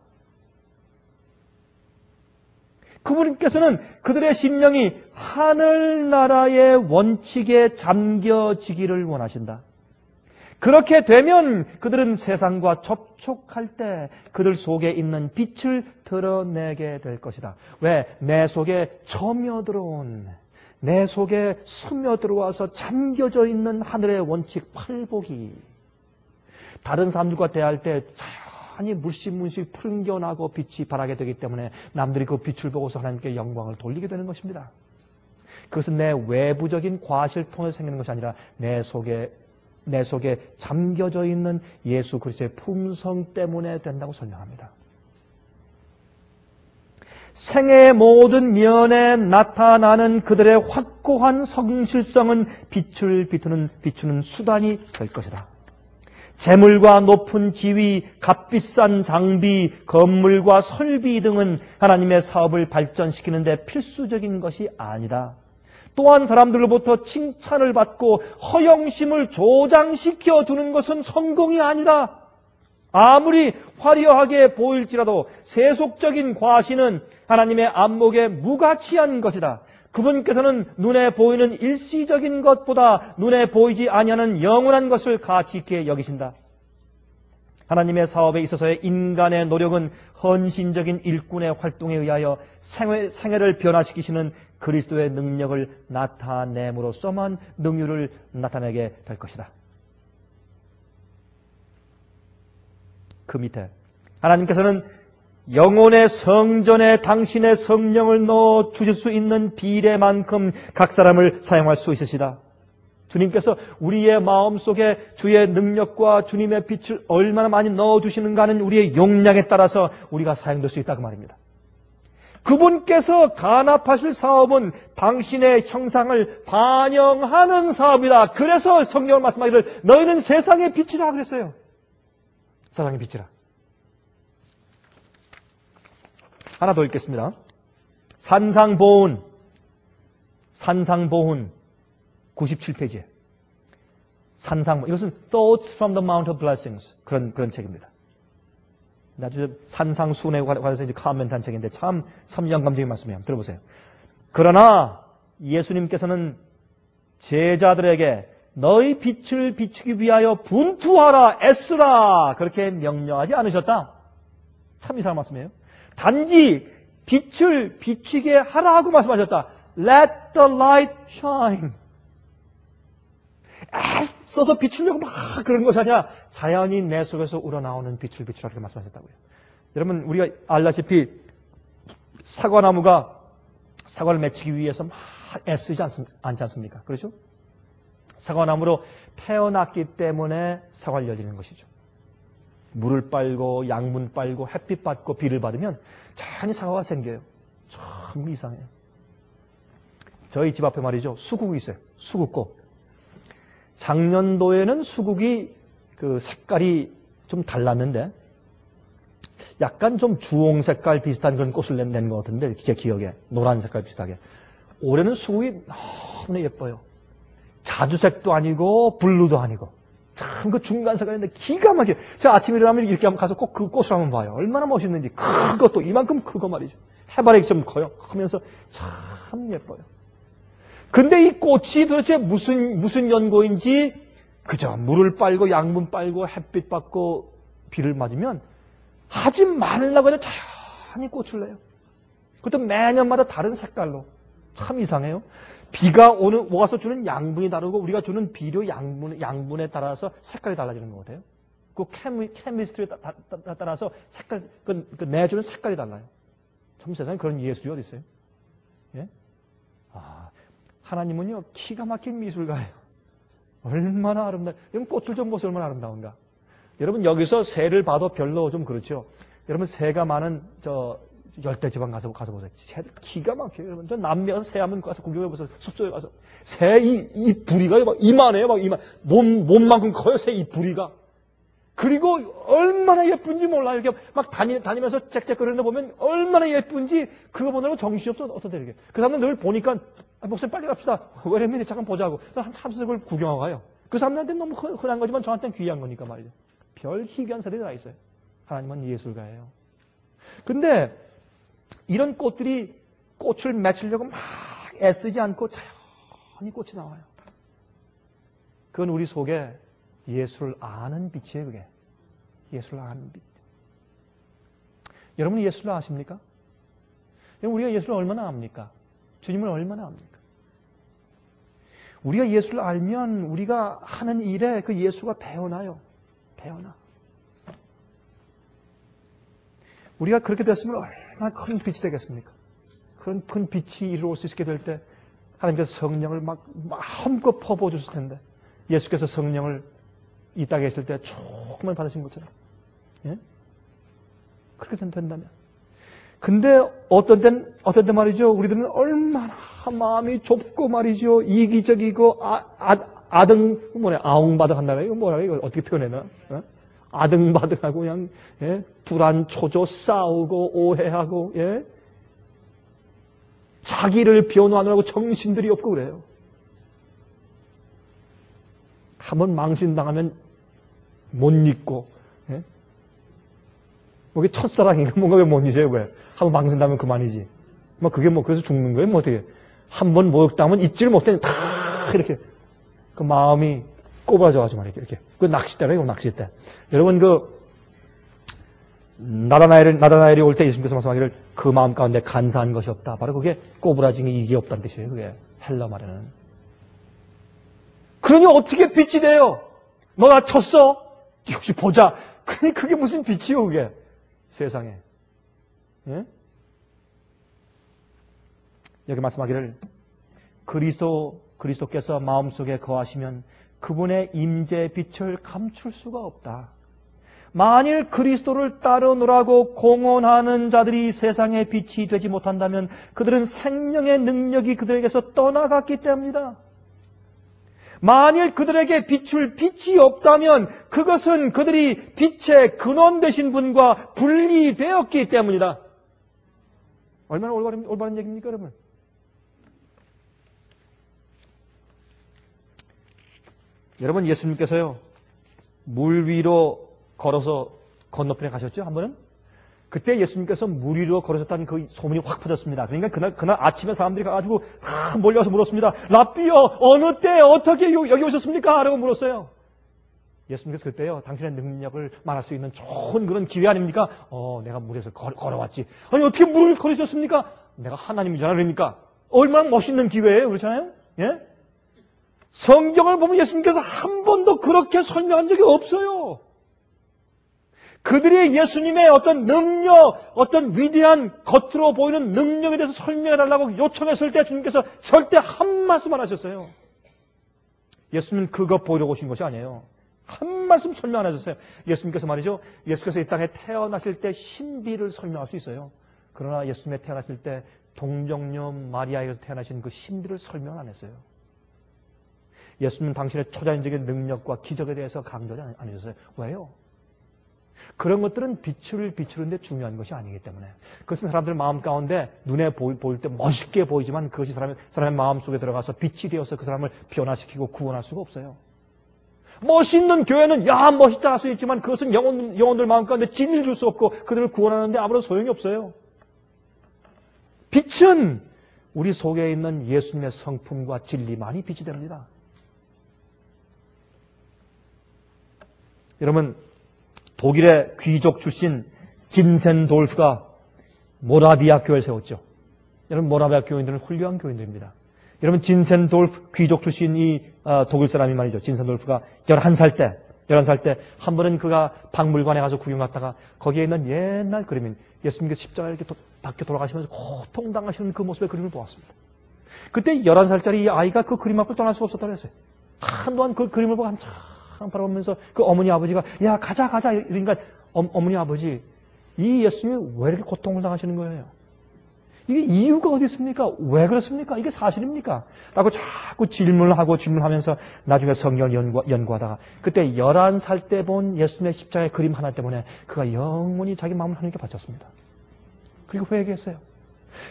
그분께서는 그들의 심령이 하늘나라의 원칙에 잠겨지기를 원하신다. 그렇게 되면 그들은 세상과 접촉할 때 그들 속에 있는 빛을 드러내게 될 것이다. 왜? 내 속에 점여들어온, 내 속에 스며들어와서 잠겨져 있는 하늘의 원칙 팔복이 다른 사람들과 대할 때 아니 물씬 풍겨나고 빛이 발하게 되기 때문에 남들이 그 빛을 보고서 하나님께 영광을 돌리게 되는 것입니다. 그것은 내 외부적인 과실을 통해서 생기는 것이 아니라 내 속에 잠겨져 있는 예수 그리스도의 품성 때문에 된다고 설명합니다. 생애의 모든 면에 나타나는 그들의 확고한 성실성은 빛을 비추는 수단이 될 것이다. 재물과 높은 지위, 값비싼 장비, 건물과 설비 등은 하나님의 사업을 발전시키는 데 필수적인 것이 아니다. 또한 사람들로부터 칭찬을 받고 허영심을 조장시켜 주는 것은 성공이 아니다. 아무리 화려하게 보일지라도 세속적인 과시는 하나님의 안목에 무가치한 것이다. 그분께서는 눈에 보이는 일시적인 것보다 눈에 보이지 아니하는 영원한 것을 가치 있게 여기신다. 하나님의 사업에 있어서의 인간의 노력은 헌신적인 일꾼의 활동에 의하여 생애를 변화시키시는 그리스도의 능력을 나타냄으로써만 능률을 나타내게 될 것이다. 그 밑에 하나님께서는 영혼의 성전에 당신의 성령을 넣어 주실 수 있는 비례만큼 각 사람을 사용할 수 있으시다. 주님께서 우리의 마음속에 주의 능력과 주님의 빛을 얼마나 많이 넣어주시는가 하는 우리의 용량에 따라서 우리가 사용될 수 있다고 말입니다. 그분께서 간합하실 사업은 당신의 형상을 반영하는 사업이다. 그래서 성경을 말씀하기를 너희는 세상의 빛이라 그랬어요. 세상의 빛이라. 하나 더 읽겠습니다. 산상보훈 97페이지에 이것은 Thoughts from the Mount of Blessings 그런 책입니다. 아주 산상순에 관해서 이제 카멘트한 책인데 참 영감적인 말씀이에요. 들어보세요. 그러나 예수님께서는 제자들에게 너희 빛을 비추기 위하여 분투하라, 애쓰라 그렇게 명령하지 않으셨다. 참 이상한 말씀이에요. 단지 빛을 비추게 하라고 말씀하셨다. Let the light shine. 애써서 비추려고 막 그런 것이 아니라 자연히 내 속에서 우러나오는 빛을 비추라 이렇게 말씀하셨다고요. 여러분 우리가 알다시피 사과나무가 사과를 맺히기 위해서 막 애쓰지 않지 않습니까? 그렇죠? 사과나무로 태어났기 때문에 사과를 열리는 것이죠. 물을 빨고 양분 빨고 햇빛 받고 비를 받으면 자연히 사과가 생겨요. 참 이상해요. 저희 집 앞에 말이죠. 수국이 있어요. 수국꽃. 작년도에는 수국이 그 색깔이 좀 달랐는데 약간 좀 주홍 색깔 비슷한 그런 꽃을 낸 것 같은데 제 기억에 노란 색깔 비슷하게. 올해는 수국이 너무나 예뻐요. 자주색도 아니고 블루도 아니고 참 그 중간 색깔인데 기가 막혀. 제가 아침에 일어나면 이렇게 한번 가서 꼭 그 꽃을 한번 봐요. 얼마나 멋있는지. 크고 또 이만큼 크고 말이죠. 해발이 좀 커요. 크면서 참 예뻐요. 근데 이 꽃이 도대체 무슨 연고인지 그저 물을 빨고 양분 빨고 햇빛 받고 비를 맞으면 하지 말라고 해도 자연히 꽃을 내요. 그것도 매년마다 다른 색깔로. 참 이상해요. 비가 와서 주는 양분이 다르고 우리가 주는 비료 양분에 따라서 색깔이 달라지는 것 같아요. 그 케미스트리에 따라서 색깔, 그 내주는 색깔이 달라요. 참 세상에 그런 예술이 어디 있어요? 예? 하나님은요, 기가 막힌 미술가예요. 얼마나 아름다워요. 여러분, 꽃을 좀 보세요. 얼마나 아름다운가. 여러분, 여기서 새를 봐도 별로 좀 그렇죠. 여러분, 새가 많은, 열대지방 가서 보세요. 새들 기가 막혀요. 여러분, 저 남미에 가서 새 한번 가서 구경해보세요. 숲속에 가서. 새 이 부리가 막 이만해요. 막 이만. 몸만큼 커요. 새 이 부리가. 그리고 얼마나 예쁜지 몰라요. 이렇게 막 다니면서 짹짹거리는 거 보면 얼마나 예쁜지 그거 보느라고 정신이 없어. 어떤데 이렇게. 그 사람은 늘 보니까 목사님 빨리 갑시다. 왜냐면 잠깐 보자고. 한참 그걸 구경하고 가요. 그 사람들한테는 너무 흔한 거지만 저한테는 귀한 거니까 말이죠. 별 희귀한 새들이 다 있어요. 하나님은 예술가예요. 근데 이런 꽃들이 꽃을 맺으려고 막 애쓰지 않고 자연히 꽃이 나와요. 그건 우리 속에 예수를 아는 빛이에요, 그게. 예수를 아는 빛. 여러분이 예수를 아십니까? 우리가 예수를 얼마나 압니까? 주님을 얼마나 압니까? 우리가 예수를 알면 우리가 하는 일에 그 예수가 배어나요. 배어나. 우리가 그렇게 됐으면 얼마나 큰 빛이 되겠습니까? 그런 큰 빛이 이루어질 수 있게 될 때 하나님께서 성령을 막 마음껏 퍼부어 주실 텐데 예수께서 성령을 이 땅에 있을 때 조금만 받으신 것처럼. 예? 그렇게 된다면. 근데 어떤 때 말이죠. 우리들은 얼마나 마음이 좁고 말이죠. 이기적이고, 아웅바득 한다고 이거 뭐라고 이거 어떻게 표현해나? 어? 아등바등하고 그냥, 예? 불안, 초조, 싸우고, 오해하고, 예? 자기를 변호하느라고 정신들이 없고 그래요. 한번 망신당하면 못 잊고, 예? 뭐, 첫사랑인가? 뭔가 왜 못 잊어요, 왜? 한번 망신당하면 그만이지. 뭐, 그게 뭐, 그래서 죽는 거예요? 뭐, 어떻게. 한번 모욕당하면 잊지를 못해. 다, 이렇게. 그 마음이 꼬부라져가지고 말이에요, 이렇게. 그 낚싯대래요, 낚싯대. 여러분, 나다나엘이 올 때 예수님께서 말씀하기를 그 마음 가운데 간사한 것이 없다. 바로 그게 꼬부라짐이 이게 없다는 뜻이에요, 그게. 헬라 말에는. 그러니 어떻게 빛이 돼요? 너 나 쳤어? 혹시 보자. 그게 무슨 빛이요, 그게. 세상에. 예? 여기 말씀하기를 그리스도께서 마음속에 거하시면 그분의 임재의 빛을 감출 수가 없다. 만일 그리스도를 따르노라고 공언하는 자들이 세상의 빛이 되지 못한다면 그들은 생명의 능력이 그들에게서 떠나갔기 때문이다. 만일 그들에게 비출 빛이 없다면 그것은 그들이 빛의 근원 되신 분과 분리되었기 때문이다. 얼마나 올바른 얘기입니까, 여러분? 여러분, 예수님께서요, 물 위로 걸어서 건너편에 가셨죠, 한 번은? 그때 예수님께서 물 위로 걸으셨다는 그 소문이 확 퍼졌습니다. 그러니까 그날 아침에 사람들이 가가지고 다 몰려와서 물었습니다. 랍비여, 어느 때 어떻게 여기 오셨습니까? 라고 물었어요. 예수님께서 그때요, 당신의 능력을 말할 수 있는 좋은 그런 기회 아닙니까? 내가 물에서 걸어왔지. 아니, 어떻게 물을 걸으셨습니까? 내가 하나님이잖아. 그러니까. 얼마나 멋있는 기회예요. 그렇잖아요? 예? 성경을 보면 예수님께서 한 번도 그렇게 설명한 적이 없어요. 그들이 예수님의 어떤 능력, 어떤 위대한 겉으로 보이는 능력에 대해서 설명해달라고 요청했을 때 주님께서 절대 한 말씀 안 하셨어요. 예수님은 그것 보이려고 오신 것이 아니에요. 한 말씀 설명 안 하셨어요. 예수님께서 말이죠. 예수께서 이 땅에 태어나실 때 신비를 설명할 수 있어요. 그러나 예수님이 태어나실 때 동정녀 마리아에게서 태어나신 그 신비를 설명 안 했어요. 예수님은 당신의 초자연적인 능력과 기적에 대해서 강조하지 안 해줬어요. 왜요? 그런 것들은 빛을 비추는데 중요한 것이 아니기 때문에. 그것은 사람들 마음 가운데 눈에 보일 때 멋있게 보이지만 그것이 사람의 마음 속에 들어가서 빛이 되어서 그 사람을 변화시키고 구원할 수가 없어요. 멋있는 교회는 야 멋있다 할 수 있지만 그것은 영혼들 마음 가운데 진리를 줄 수 없고 그들을 구원하는데 아무런 소용이 없어요. 빛은 우리 속에 있는 예수님의 성품과 진리만이 빛이 됩니다. 여러분, 독일의 귀족 출신 진센돌프가 모라비아 교회를 세웠죠. 여러분, 모라비아 교인들은 훌륭한 교인들입니다. 여러분, 진센돌프 귀족 출신 이 독일 사람이 말이죠. 진센돌프가 11살 때 한 번은 그가 박물관에 가서 구경 갔다가 거기에 있는 옛날 그림인 예수님께서 십자가에 이렇게 박혀 돌아가시면서 고통당하시는 그 모습의 그림을 보았습니다. 그때 11살짜리 이 아이가 그 그림 앞을 떠날 수 없었다고 했어요. 한동안 그 그림을 보고 한참 바라보면서 그 어머니 아버지가 야 가자 이러니까 어머니 아버지 이 예수님이 왜 이렇게 고통을 당하시는 거예요? 이게 이유가 어디 있습니까? 왜 그렇습니까? 이게 사실입니까? 라고 자꾸 질문하면서 나중에 성경을 연구하다가 그때 11살 때 본 예수님의 십자가의 그림 하나 때문에 그가 영원히 자기 마음을 하나님께 바쳤습니다. 그리고 회개했어요.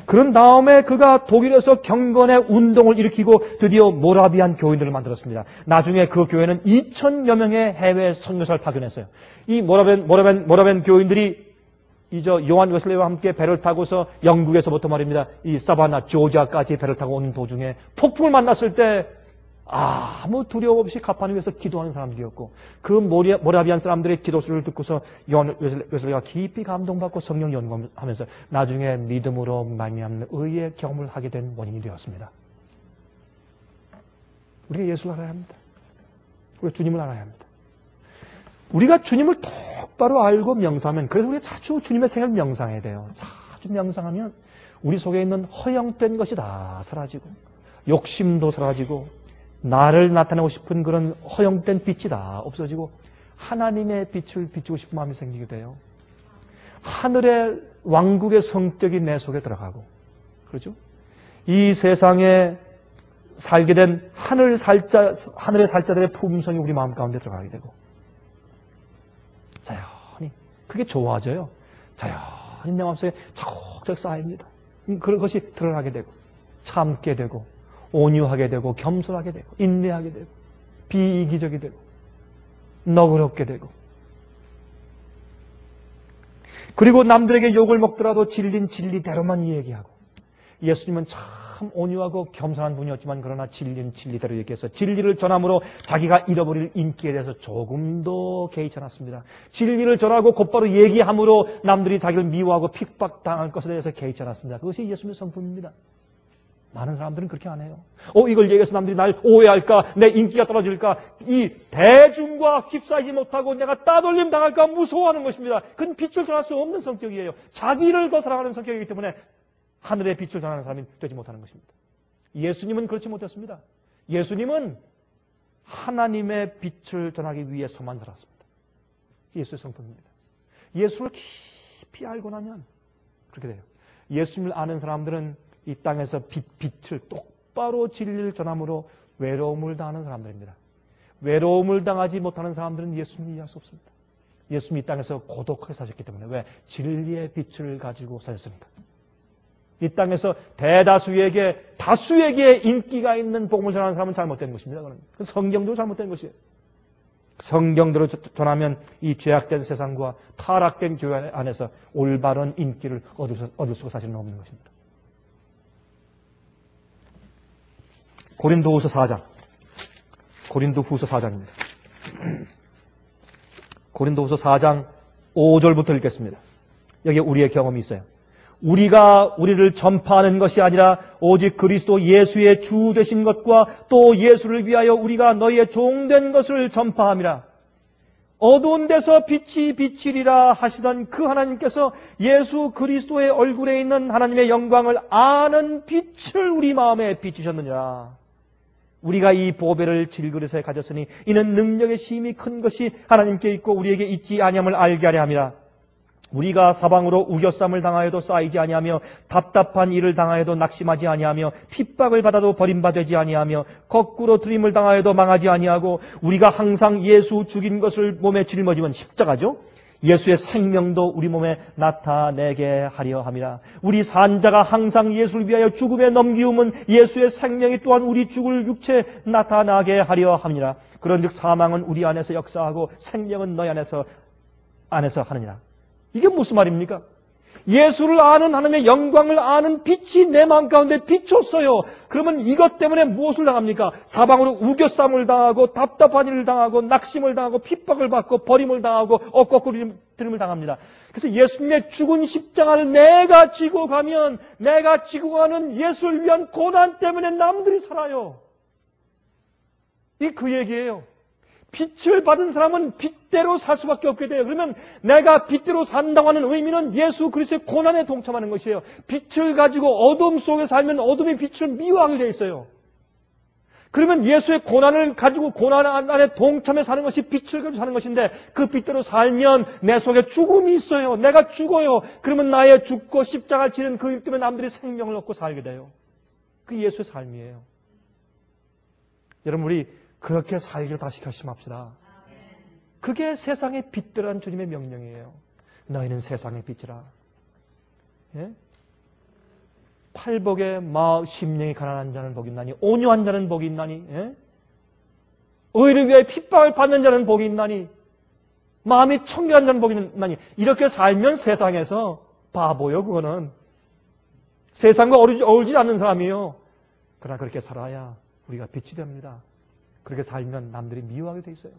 그런 다음에 그가 독일에서 경건의 운동을 일으키고 드디어 모라비안 교인들을 만들었습니다. 나중에 그 교회는 2,000여 명의 해외 선교사를 파견했어요. 이 모라비안 교인들이 요한 웨슬리와 함께 배를 타고서 영국에서부터 말입니다. 이 사바나, 조지아까지 배를 타고 오는 도중에 폭풍을 만났을 때 아무 두려움 없이 가판을 위해서 기도하는 사람들이었고 그 모라비안 사람들의 기도소리를 듣고서 요한 웨슬리가 깊이 감동받고 성령 연구하면서 나중에 믿음으로 말미암는 의의 경험을 하게 된 원인이 되었습니다. 우리가 예수를 알아야 합니다. 우리가 주님을 알아야 합니다. 우리가 주님을 똑바로 알고 명상하면 그래서 우리가 자주 주님의 생을 명상해야 돼요. 자주 명상하면 우리 속에 있는 허영된 것이 다 사라지고 욕심도 사라지고 나를 나타내고 싶은 그런 허영된 빛이 다 없어지고 하나님의 빛을 비추고 싶은 마음이 생기게 돼요. 하늘의 왕국의 성격이 내 속에 들어가고 그렇죠? 이 세상에 살게 된 하늘의 살자들의 품성이 우리 마음 가운데 들어가게 되고 자연히 그게 좋아져요. 자연히 내 마음속에 차곡차곡 쌓입니다. 그런 것이 드러나게 되고 참게 되고 온유하게 되고 겸손하게 되고 인내하게 되고 비이기적이 되고 너그럽게 되고 그리고 남들에게 욕을 먹더라도 진리는 진리대로만 얘기하고 예수님은 참 온유하고 겸손한 분이었지만 그러나 진리는 진리대로 얘기해서 진리를 전함으로 자기가 잃어버릴 인기에 대해서 조금도 개의치 않았습니다. 진리를 전하고 곧바로 얘기함으로 남들이 자기를 미워하고 핍박당할 것에 대해서 개의치 않았습니다. 그것이 예수님의 성품입니다. 많은 사람들은 그렇게 안 해요. 이걸 얘기해서 남들이 날 오해할까? 내 인기가 떨어질까? 이 대중과 휩싸이지 못하고 내가 따돌림 당할까 무서워하는 것입니다. 그건 빛을 전할 수 없는 성격이에요. 자기를 더 사랑하는 성격이기 때문에 하늘의 빛을 전하는 사람이 되지 못하는 것입니다. 예수님은 그렇지 못했습니다. 예수님은 하나님의 빛을 전하기 위해서만 살았습니다. 예수의 성품입니다. 예수를 깊이 알고 나면 그렇게 돼요. 예수님을 아는 사람들은 이 땅에서 빛을 똑바로 진리를 전함으로 외로움을 당하는 사람들입니다. 외로움을 당하지 못하는 사람들은 예수님을 이해할 수 없습니다. 예수님이 이 땅에서 고독하게 사셨기 때문에 왜? 진리의 빛을 가지고 사셨으니까. 이 땅에서 다수에게 인기가 있는 복음을 전하는 사람은 잘못된 것입니다. 그건 성경도 잘못된 것이에요. 성경대로 전하면 이 죄악된 세상과 타락된 교회 안에서 올바른 인기를 얻을 수가 사실은 없는 것입니다. 고린도후서 4장. 고린도후서 4장입니다. 고린도후서 4장 5절부터 읽겠습니다. 여기에 우리의 경험이 있어요. 우리가 우리를 전파하는 것이 아니라 오직 그리스도 예수의 주 되신 것과 또 예수를 위하여 우리가 너희의 종된 것을 전파함이라. 어두운 데서 빛이 비치리라 하시던 그 하나님께서 예수 그리스도의 얼굴에 있는 하나님의 영광을 아는 빛을 우리 마음에 비추셨느니라. 우리가 이 보배를 질그릇에 가졌으니 이는 능력의 심히 큰 것이 하나님께 있고 우리에게 있지 아니함을 알게 하려 함이라. 우리가 사방으로 우겨쌈을 당하여도 쌓이지 아니하며 답답한 일을 당하여도 낙심하지 아니하며 핍박을 받아도 버림받지 아니하며 거꾸로 들림을 당하여도 망하지 아니하고 우리가 항상 예수 죽인 것을 몸에 짊어지면 십자가죠. 예수의 생명도 우리 몸에 나타내게 하려 함이라. 우리 산자가 항상 예수를 위하여 죽음에 넘기움은 예수의 생명이 또한 우리 죽을 육체에 나타나게 하려 함이라. 그런즉 사망은 우리 안에서 역사하고 생명은 너희 안에서 하느니라. 이게 무슨 말입니까? 예수를 아는 하나님의 영광을 아는 빛이 내 마음 가운데 비쳤어요. 그러면 이것 때문에 무엇을 당합니까? 사방으로 우겨쌈을 당하고 답답한 일을 당하고 낙심을 당하고 핍박을 받고 버림을 당하고 거꾸름을 당합니다. 그래서 예수님의 죽은 십자가를 내가 지고 가면 내가 지고 가는 예수를 위한 고난 때문에 남들이 살아요. 이 그 얘기예요. 빛을 받은 사람은 빛대로 살 수밖에 없게 돼요. 그러면 내가 빛대로 산다고 하는 의미는 예수 그리스도의 고난에 동참하는 것이에요. 빛을 가지고 어둠 속에 살면 어둠이 빛을 미워하게 돼 있어요. 그러면 예수의 고난을 가지고 고난 안에 동참해 사는 것이 빛을 가지고 사는 것인데 그 빛대로 살면 내 속에 죽음이 있어요. 내가 죽어요. 그러면 나의 죽고 십자가를 지는 그 일 때문에 남들이 생명을 얻고 살게 돼요. 그게 예수의 삶이에요. 여러분 우리 그렇게 살기를 다시 결심합시다. 그게 세상의 빛들한 주님의 명령이에요. 너희는 세상의 빛이라. 예? 팔복에 심령이 가난한 자는 복이 있나니 온유한 자는 복이 있나니 예? 의를 위해 핍박을 받는 자는 복이 있나니 마음이 청결한 자는 복이 있나니 이렇게 살면 세상에서 바보요. 그거는 세상과 어울리지 않는 사람이에요. 그러나 그렇게 살아야 우리가 빛이 됩니다. 그렇게 살면 남들이 미워하게 돼 있어요.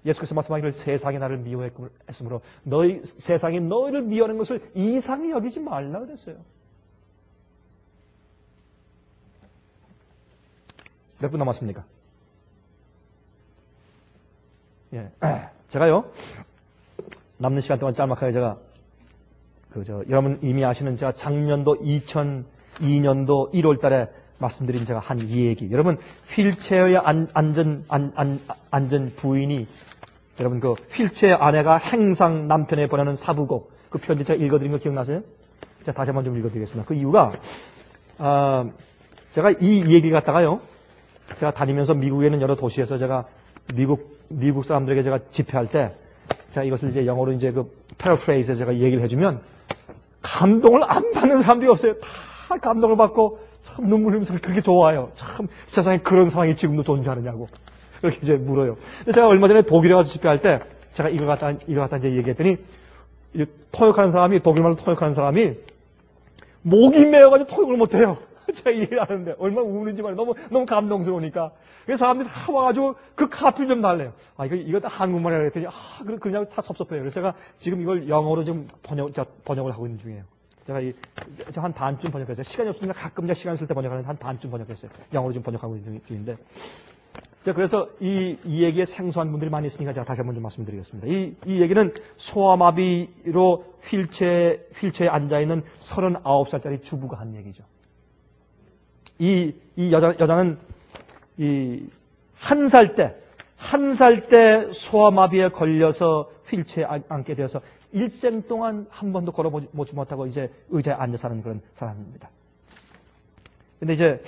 예수께서 말씀하기를 세상이 나를 미워했으므로 세상이 너희를 미워하는 것을 이상히 여기지 말라 그랬어요. 몇 분 남았습니까? 예, 제가요 남는 시간 동안 짤막하게 제가 여러분 이미 아시는 제가 작년도 2002년도 1월달에 말씀드린 제가 한 이 얘기. 여러분 휠체어의 안전 부인이 여러분 그 휠체어 아내가 행상 남편에 보내는 사부곡 그 편지 제가 읽어드린 거 기억나세요? 제가 다시 한번 좀 읽어드리겠습니다. 그 이유가 제가 이 얘기 갖다가요. 제가 다니면서 미국에는 여러 도시에서 제가 미국 사람들에게 제가 집회할 때 제가 이것을 이제 영어로 이제 그 패러프레이즈에 제가 얘기를 해주면 감동을 안 받는 사람들이 없어요. 다 감동을 받고 참 눈물 흘리면서 그렇게 좋아요. 참 세상에 그런 상황이 지금도 존재하느냐고 그렇게 이제 물어요. 근데 제가 얼마 전에 독일에 가서 집회할 때 제가 이걸 갖다 이제 얘기했더니 통역하는 사람이 독일말로 통역하는 사람이 목이 메어가지고 통역을 못해요. 제가 얘기를 하는데 얼마나 우는지 말이에요. 너무 감동스러우니까. 그래서 사람들이 다 와가지고 그 카피를 좀 달래요. 이거 한국말이라 그랬더니 그냥 다 섭섭해요. 그래서 제가 지금 이걸 영어로 좀 번역을 하고 있는 중이에요. 제가 한 반쯤 번역했어요. 시간이 없으니까 가끔 시간 쓸 때 번역하는데 한 반쯤 번역했어요. 영어로 좀 번역하고 있는 중인데. 그래서 이 얘기에 생소한 분들이 많이 있으니까 제가 다시 한번 좀 말씀드리겠습니다. 이 얘기는 소아마비로 휠체어에 앉아있는 39살짜리 주부가 한 얘기죠. 이 여자는 한 살 때 소아마비에 걸려서 휠체어에 앉게 되어서 일생 동안 한 번도 걸어보지 못하고 이제 의자에 앉아 사는 그런 사람입니다. 근데 이제,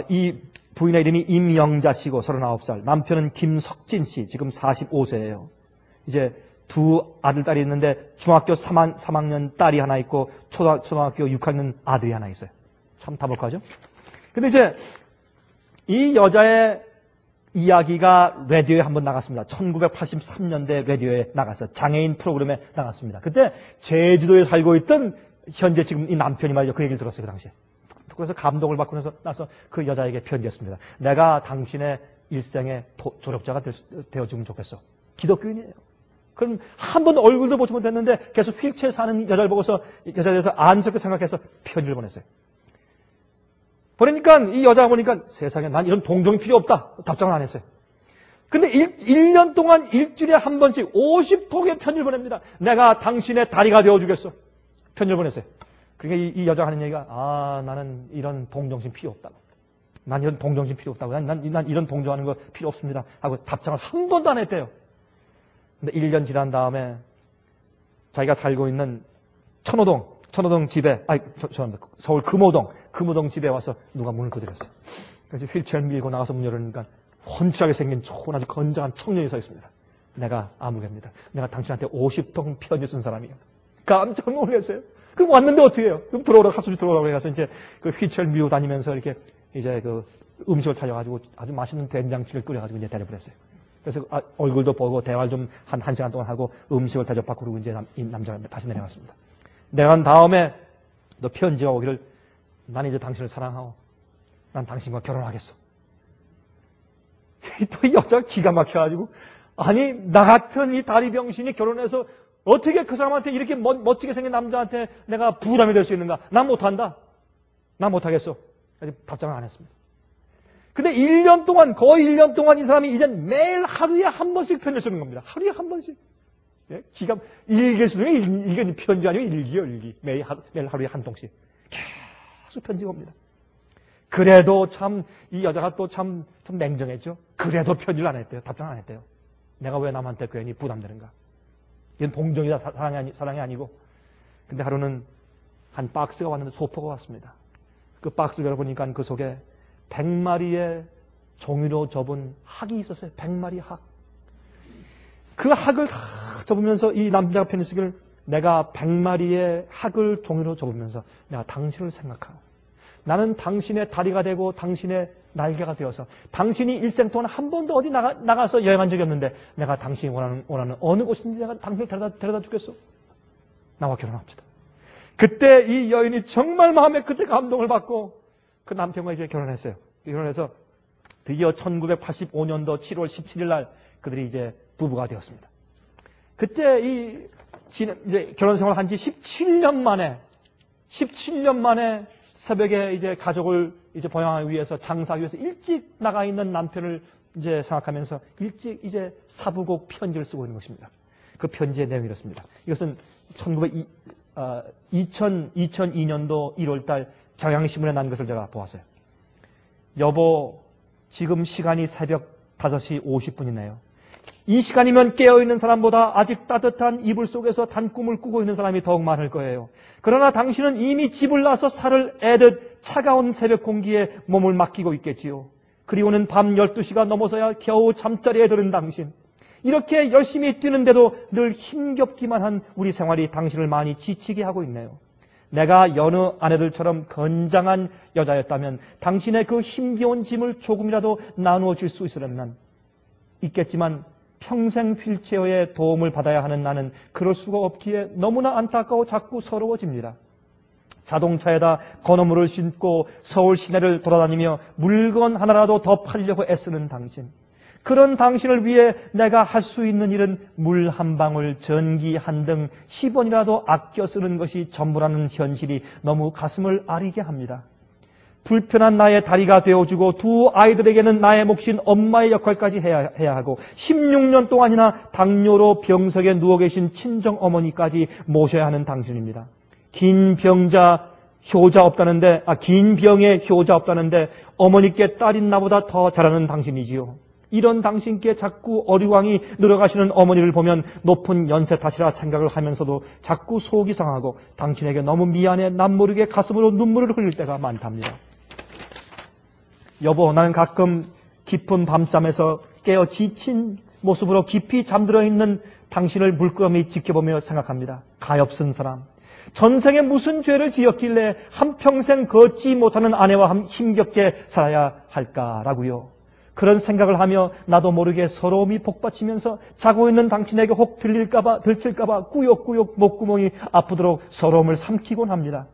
이 부인의 이름이 임영자 씨고 39살. 남편은 김석진 씨, 지금 45세예요. 이제 두 아들, 딸이 있는데 중학교 3학년 딸이 하나 있고 초등학교 6학년 아들이 하나 있어요. 참 다복하죠? 근데 이제 이 여자의 이야기가 라디오에 한번 나갔습니다. 1983년대 라디오에 나가서 장애인 프로그램에 나갔습니다. 그때 제주도에 살고 있던 현재 지금 이 남편이 말이죠. 그 얘기를 들었어요. 그 당시에. 그래서 감동을 받고 나서 그 여자에게 편지했습니다. 내가 당신의 일생의 조력자가 되어주면 좋겠어. 기독교인이에요. 그럼 한 번 얼굴도 보지 못했는데 계속 휠체어에 사는 여자를 보고서 여자에 대해서 안좋게 생각해서 편지를 보냈어요. 보내니까 이 여자가 보니까 세상에 난 이런 동정이 필요 없다. 답장을 안 했어요. 근데 1년 동안 일주일에 한 번씩 50통의 편지를 보냅니다. 내가 당신의 다리가 되어주겠어. 편지를 보냈어요. 그러니까 이 여자가 하는 얘기가 나는 이런 동정심 필요 없다고. 난 이런 동정심 필요 없다고. 난 이런 동정하는 거 필요 없습니다. 하고 답장을 한 번도 안 했대요. 근데 1년 지난 다음에 자기가 살고 있는 천호동 집에, 서울 금호동 집에 와서 누가 문을 두드렸어요. 그래서 휠체어를 밀고 나가서 문 열으니까 훤칠하게 생긴 좋은 아주 건장한 청년이 서 있습니다. 내가 아무개입니다. 내가 당신한테 50통 편지 쓴 사람이에요. 깜짝 놀랐어요. 그럼 왔는데 어떻게 해요? 그럼 하수비 들어오라고 해서 이제 그 휠체어를 밀고 다니면서 이렇게 이제 그 음식을 차려가지고 아주 맛있는 된장찌개를 끓여가지고 이제 데려버렸어요. 그래서 얼굴도 보고 대화를 좀 한 시간 동안 하고 음식을 대접받고 그리고 이제 이 남자가 다시 내려갔습니다. 내려간 다음에 너 편지가 오기를 난 이제 당신을 사랑하고 난 당신과 결혼하겠어. 또 이 여자가 기가 막혀가지고 아니 나 같은 이 다리 병신이 결혼해서 어떻게 그 사람한테 이렇게 멋지게 생긴 남자한테 내가 부담이 될 수 있는가? 난 못한다. 난 못하겠어. 답장을 안 했습니다. 근데 거의 1년 동안 이 사람이 이제 매일 하루에 한 번씩 편지를 쓰는 겁니다. 하루에 한 번씩. 예? 일기 쓰는 게 이게 편지 아니고 일기요, 일기. 매일 하루에 한 통씩. 계속 편지가 옵니다. 그래도 이 여자가 또 참 냉정했죠. 그래도 편지를 안 했대요. 답장을 안 했대요. 내가 왜 남한테 괜히 부담되는가. 이건 동정이다, 사랑이 아니고. 근데 하루는 한 박스가 왔는데 소포가 왔습니다. 그 박스를 열어보니까 그 속에 100마리의 종이로 접은 학이 있었어요. 100마리 학. 그 학을 다 접으면서 이 남자가 편지 쓰기를 내가 100마리의 학을 종이로 접으면서 내가 당신을 생각하고 나는 당신의 다리가 되고 당신의 날개가 되어서 당신이 일생 동안 한 번도 어디 나가서 여행한 적이 없는데 내가 당신이 원하는 어느 곳인지 내가 당신을 데려다 주겠어. 나와 결혼합시다. 그때 이 여인이 정말 마음에 그때 감동을 받고 그 남편과 이제 결혼했어요. 결혼해서 드디어 1985년도 7월 17일 날 그들이 이제 부부가 되었습니다. 그때 이제 결혼 생활을 한 지 17년 만에 새벽에 이제 가족을 이제 보양하기 위해서 장사하기 위해서 일찍 나가 있는 남편을 이제 생각하면서 일찍 이제 사부곡 편지를 쓰고 있는 것입니다. 그 편지의 내용이 이렇습니다. 이것은 2002년도 1월달 경향신문에 난 것을 제가 보았어요. 여보, 지금 시간이 새벽 5시 50분이네요. 이 시간이면 깨어있는 사람보다 아직 따뜻한 이불 속에서 단꿈을 꾸고 있는 사람이 더욱 많을 거예요. 그러나 당신은 이미 집을 나서 살을 애듯 차가운 새벽 공기에 몸을 맡기고 있겠지요. 그리고는 밤 12시가 넘어서야 겨우 잠자리에 드는 당신. 이렇게 열심히 뛰는데도 늘 힘겹기만 한 우리 생활이 당신을 많이 지치게 하고 있네요. 내가 여느 아내들처럼 건장한 여자였다면 당신의 그 힘겨운 짐을 조금이라도 나누어 줄 수 있겠지만 평생 휠체어의 도움을 받아야 하는 나는 그럴 수가 없기에 너무나 안타까워 자꾸 서러워집니다. 자동차에다 건어물을 싣고 서울 시내를 돌아다니며 물건 하나라도 더 팔려고 애쓰는 당신. 그런 당신을 위해 내가 할 수 있는 일은 물 한 방울, 전기 한 등 10원이라도 아껴 쓰는 것이 전부라는 현실이 너무 가슴을 아리게 합니다. 불편한 나의 다리가 되어주고 두 아이들에게는 나의 몫인 엄마의 역할까지 해야 하고 16년 동안이나 당뇨로 병석에 누워 계신 친정어머니까지 모셔야 하는 당신입니다. 긴 병에 효자 없다는데 어머니께 딸인 나보다 더 잘하는 당신이지요. 이런 당신께 자꾸 어리광이 늘어가시는 어머니를 보면 높은 연세 탓이라 생각을 하면서도 자꾸 속이 상하고 당신에게 너무 미안해 남 모르게 가슴으로 눈물을 흘릴 때가 많답니다. 여보, 나는 가끔 깊은 밤잠에서 깨어 지친 모습으로 깊이 잠들어 있는 당신을 물끄러미 지켜보며 생각합니다. 가엾은 사람. 전생에 무슨 죄를 지었길래 한평생 걷지 못하는 아내와 힘겹게 살아야 할까라고요. 그런 생각을 하며 나도 모르게 서러움이 복받치면서 자고 있는 당신에게 혹 들킬까봐 꾸역꾸역 목구멍이 아프도록 서러움을 삼키곤 합니다.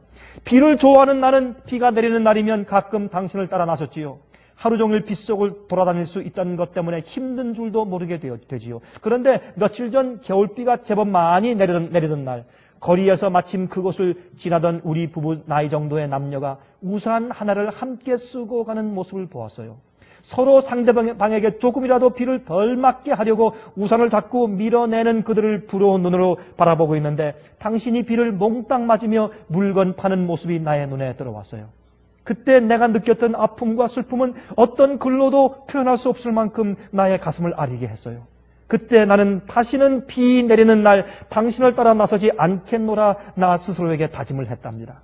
비를 좋아하는 나는 비가 내리는 날이면 가끔 당신을 따라 나섰지요. 하루 종일 빗속을 돌아다닐 수 있다는 것 때문에 힘든 줄도 모르게 되지요. 그런데 며칠 전 겨울비가 제법 많이 내리던 날, 거리에서 마침 그곳을 지나던 우리 부부 나이 정도의 남녀가 우산 하나를 함께 쓰고 가는 모습을 보았어요. 서로 상대방에게 조금이라도 비를 덜 맞게 하려고 우산을 자꾸 밀어내는 그들을 부러운 눈으로 바라보고 있는데 당신이 비를 몽땅 맞으며 물건 파는 모습이 나의 눈에 들어왔어요. 그때 내가 느꼈던 아픔과 슬픔은 어떤 글로도 표현할 수 없을 만큼 나의 가슴을 아리게 했어요. 그때 나는 다시는 비 내리는 날 당신을 따라 나서지 않겠노라 나 스스로에게 다짐을 했답니다.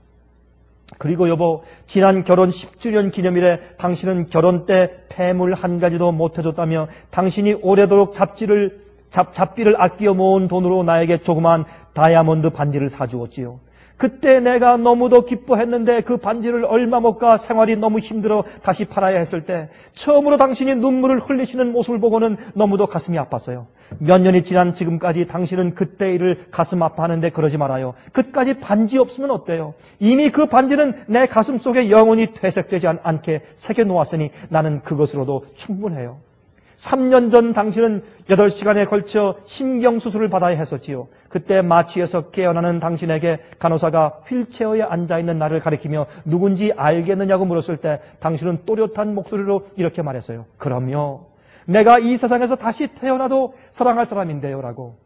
그리고 여보, 지난 결혼 10주년 기념일에 당신은 결혼 때 폐물 한 가지도 못 해줬다며 당신이 오래도록 잡비를 아끼어 모은 돈으로 나에게 조그만 다이아몬드 반지를 사주었지요. 그때 내가 너무도 기뻐했는데 그 반지를 얼마 못 가 생활이 너무 힘들어 다시 팔아야 했을 때 처음으로 당신이 눈물을 흘리시는 모습을 보고는 너무도 가슴이 아팠어요. 몇 년이 지난 지금까지 당신은 그때 일을 가슴 아파하는데 그러지 말아요. 그까지 반지 없으면 어때요? 이미 그 반지는 내 가슴 속에 영원히 퇴색되지 않게 새겨놓았으니 나는 그것으로도 충분해요. 3년 전 당신은 8시간에 걸쳐 신경수술을 받아야 했었지요. 그때 마취에서 깨어나는 당신에게 간호사가 휠체어에 앉아있는 나를 가리키며 누군지 알겠느냐고 물었을 때 당신은 또렷한 목소리로 이렇게 말했어요. 그럼요. 내가 이 세상에서 다시 태어나도 사랑할 사람인데요. 라고.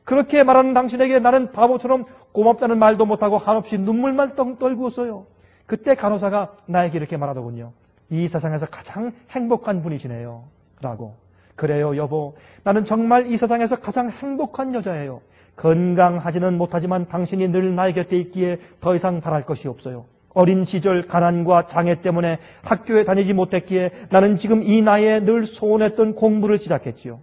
그렇게 말하는 당신에게 나는 바보처럼 고맙다는 말도 못하고 한없이 눈물만 떨구었어요. 그때 간호사가 나에게 이렇게 말하더군요. 이 세상에서 가장 행복한 분이시네요. 라고. 그래요, 여보. 나는 정말 이 세상에서 가장 행복한 여자예요. 건강하지는 못하지만 당신이 늘 나의 곁에 있기에 더 이상 바랄 것이 없어요. 어린 시절 가난과 장애 때문에 학교에 다니지 못했기에 나는 지금 이 나이에 늘 소원했던 공부를 시작했지요.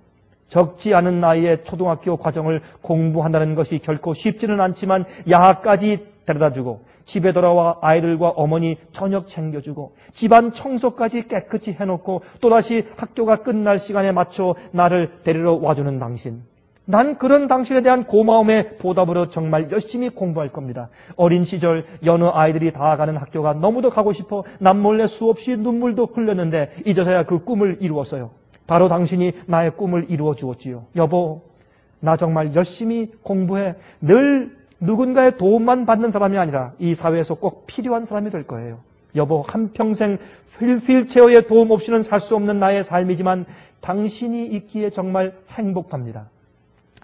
적지 않은 나이에 초등학교 과정을 공부한다는 것이 결코 쉽지는 않지만 야학까지 데려다주고 집에 돌아와 아이들과 어머니 저녁 챙겨주고 집안 청소까지 깨끗이 해놓고 또다시 학교가 끝날 시간에 맞춰 나를 데리러 와주는 당신. 난 그런 당신에 대한 고마움의 보답으로 정말 열심히 공부할 겁니다. 어린 시절 여느 아이들이 다 가는 학교가 너무도 가고 싶어 남몰래 수없이 눈물도 흘렸는데 이제서야 그 꿈을 이루었어요. 바로 당신이 나의 꿈을 이루어 주었지요. 여보, 나 정말 열심히 공부해 늘 누군가의 도움만 받는 사람이 아니라 이 사회에서 꼭 필요한 사람이 될 거예요. 여보, 한평생 휠체어의 도움 없이는 살 수 없는 나의 삶이지만 당신이 있기에 정말 행복합니다.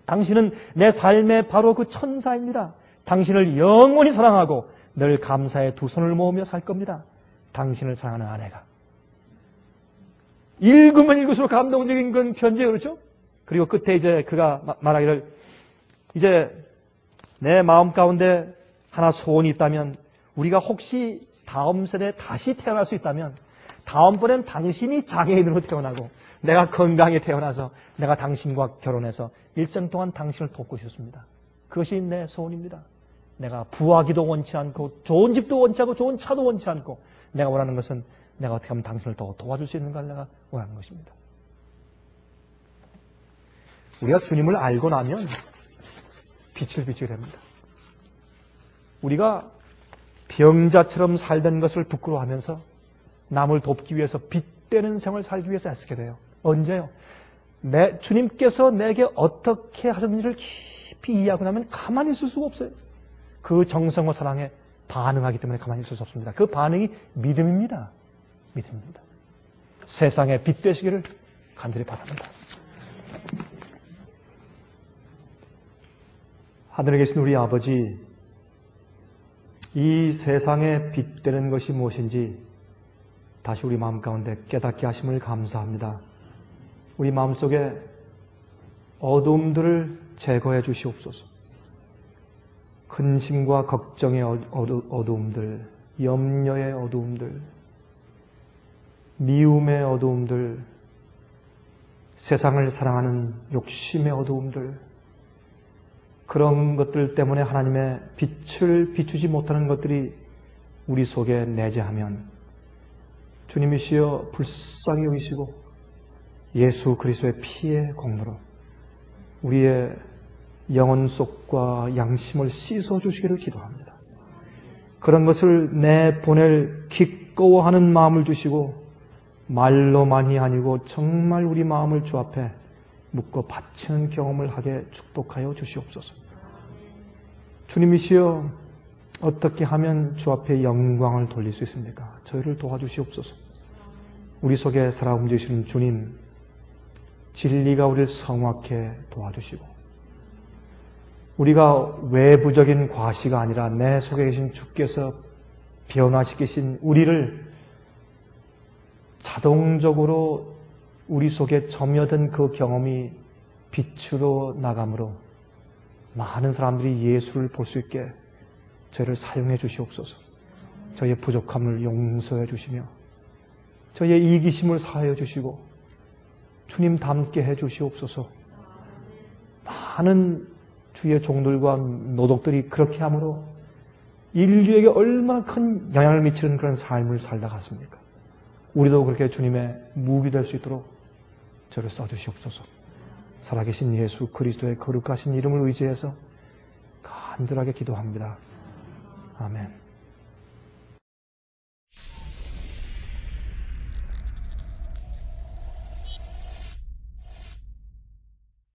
당신은 내 삶의 바로 그 천사입니다. 당신을 영원히 사랑하고 늘 감사의 두 손을 모으며 살 겁니다. 당신을 사랑하는 아내가. 읽으면 읽을수록 감동적인 건 편지예요. 그렇죠? 그리고 끝에 이제 그가 말하기를 이제 내 마음 가운데 하나 소원이 있다면 우리가 혹시 다음 세대에 다시 태어날 수 있다면 다음번엔 당신이 장애인으로 태어나고 내가 건강히 태어나서 내가 당신과 결혼해서 일생 동안 당신을 돕고 싶습니다. 그것이 내 소원입니다. 내가 부하기도 원치 않고 좋은 집도 원치 않고 좋은 차도 원치 않고 내가 원하는 것은 내가 어떻게 하면 당신을 더 도와줄 수 있는가 내가 원하는 것입니다. 우리가 주님을 알고 나면 비칠비칠합니다. 우리가 병자처럼 살던 것을 부끄러워하면서 남을 돕기 위해서 빗대는 생을 살기 위해서 애쓰게 돼요. 언제요? 주님께서 내게 어떻게 하셨는지를 깊이 이해하고 나면 가만히 있을 수가 없어요. 그 정성과 사랑에 반응하기 때문에 가만히 있을 수 없습니다. 그 반응이 믿음입니다. 믿음입니다. 세상에 빛 되시기를 간절히 바랍니다. 하늘에 계신 우리 아버지, 이 세상에 빛 되는 것이 무엇인지 다시 우리 마음 가운데 깨닫게 하심을 감사합니다. 우리 마음속에 어두움들을 제거해 주시옵소서. 근심과 걱정의 어두움들, 염려의 어두움들, 미움의 어두움들, 세상을 사랑하는 욕심의 어두움들, 그런 것들 때문에 하나님의 빛을 비추지 못하는 것들이 우리 속에 내재하면 주님이시여 불쌍히 여기시고 예수 그리스도의 피의 공로로 우리의 영혼 속과 양심을 씻어주시기를 기도합니다. 그런 것을 내보낼 기꺼워하는 마음을 주시고 말로만이 아니고 정말 우리 마음을 주 앞에 묶어 바치는 경험을 하게 축복하여 주시옵소서. 주님이시여, 어떻게 하면 주 앞에 영광을 돌릴 수 있습니까? 저희를 도와주시옵소서. 우리 속에 살아 움직이시는 주님, 진리가 우리를 성확해 도와주시고 우리가 외부적인 과시가 아니라 내 속에 계신 주께서 변화시키신 우리를 자동적으로 우리 속에 점여든 그 경험이 빛으로 나감으로 많은 사람들이 예수를 볼 수 있게 저희를 사용해 주시옵소서. 저희의 부족함을 용서해 주시며 저희의 이기심을 사하여 주시고 주님 닮게 해 주시옵소서. 많은 주의 종들과 노독들이 그렇게 함으로 인류에게 얼마나 큰 영향을 미치는 그런 삶을 살다 갔습니까? 우리도 그렇게 주님의 무기 될 수 있도록 저를 써주시옵소서. 살아계신 예수 그리스도의 거룩하신 이름을 의지해서 간절하게 기도합니다. 아멘.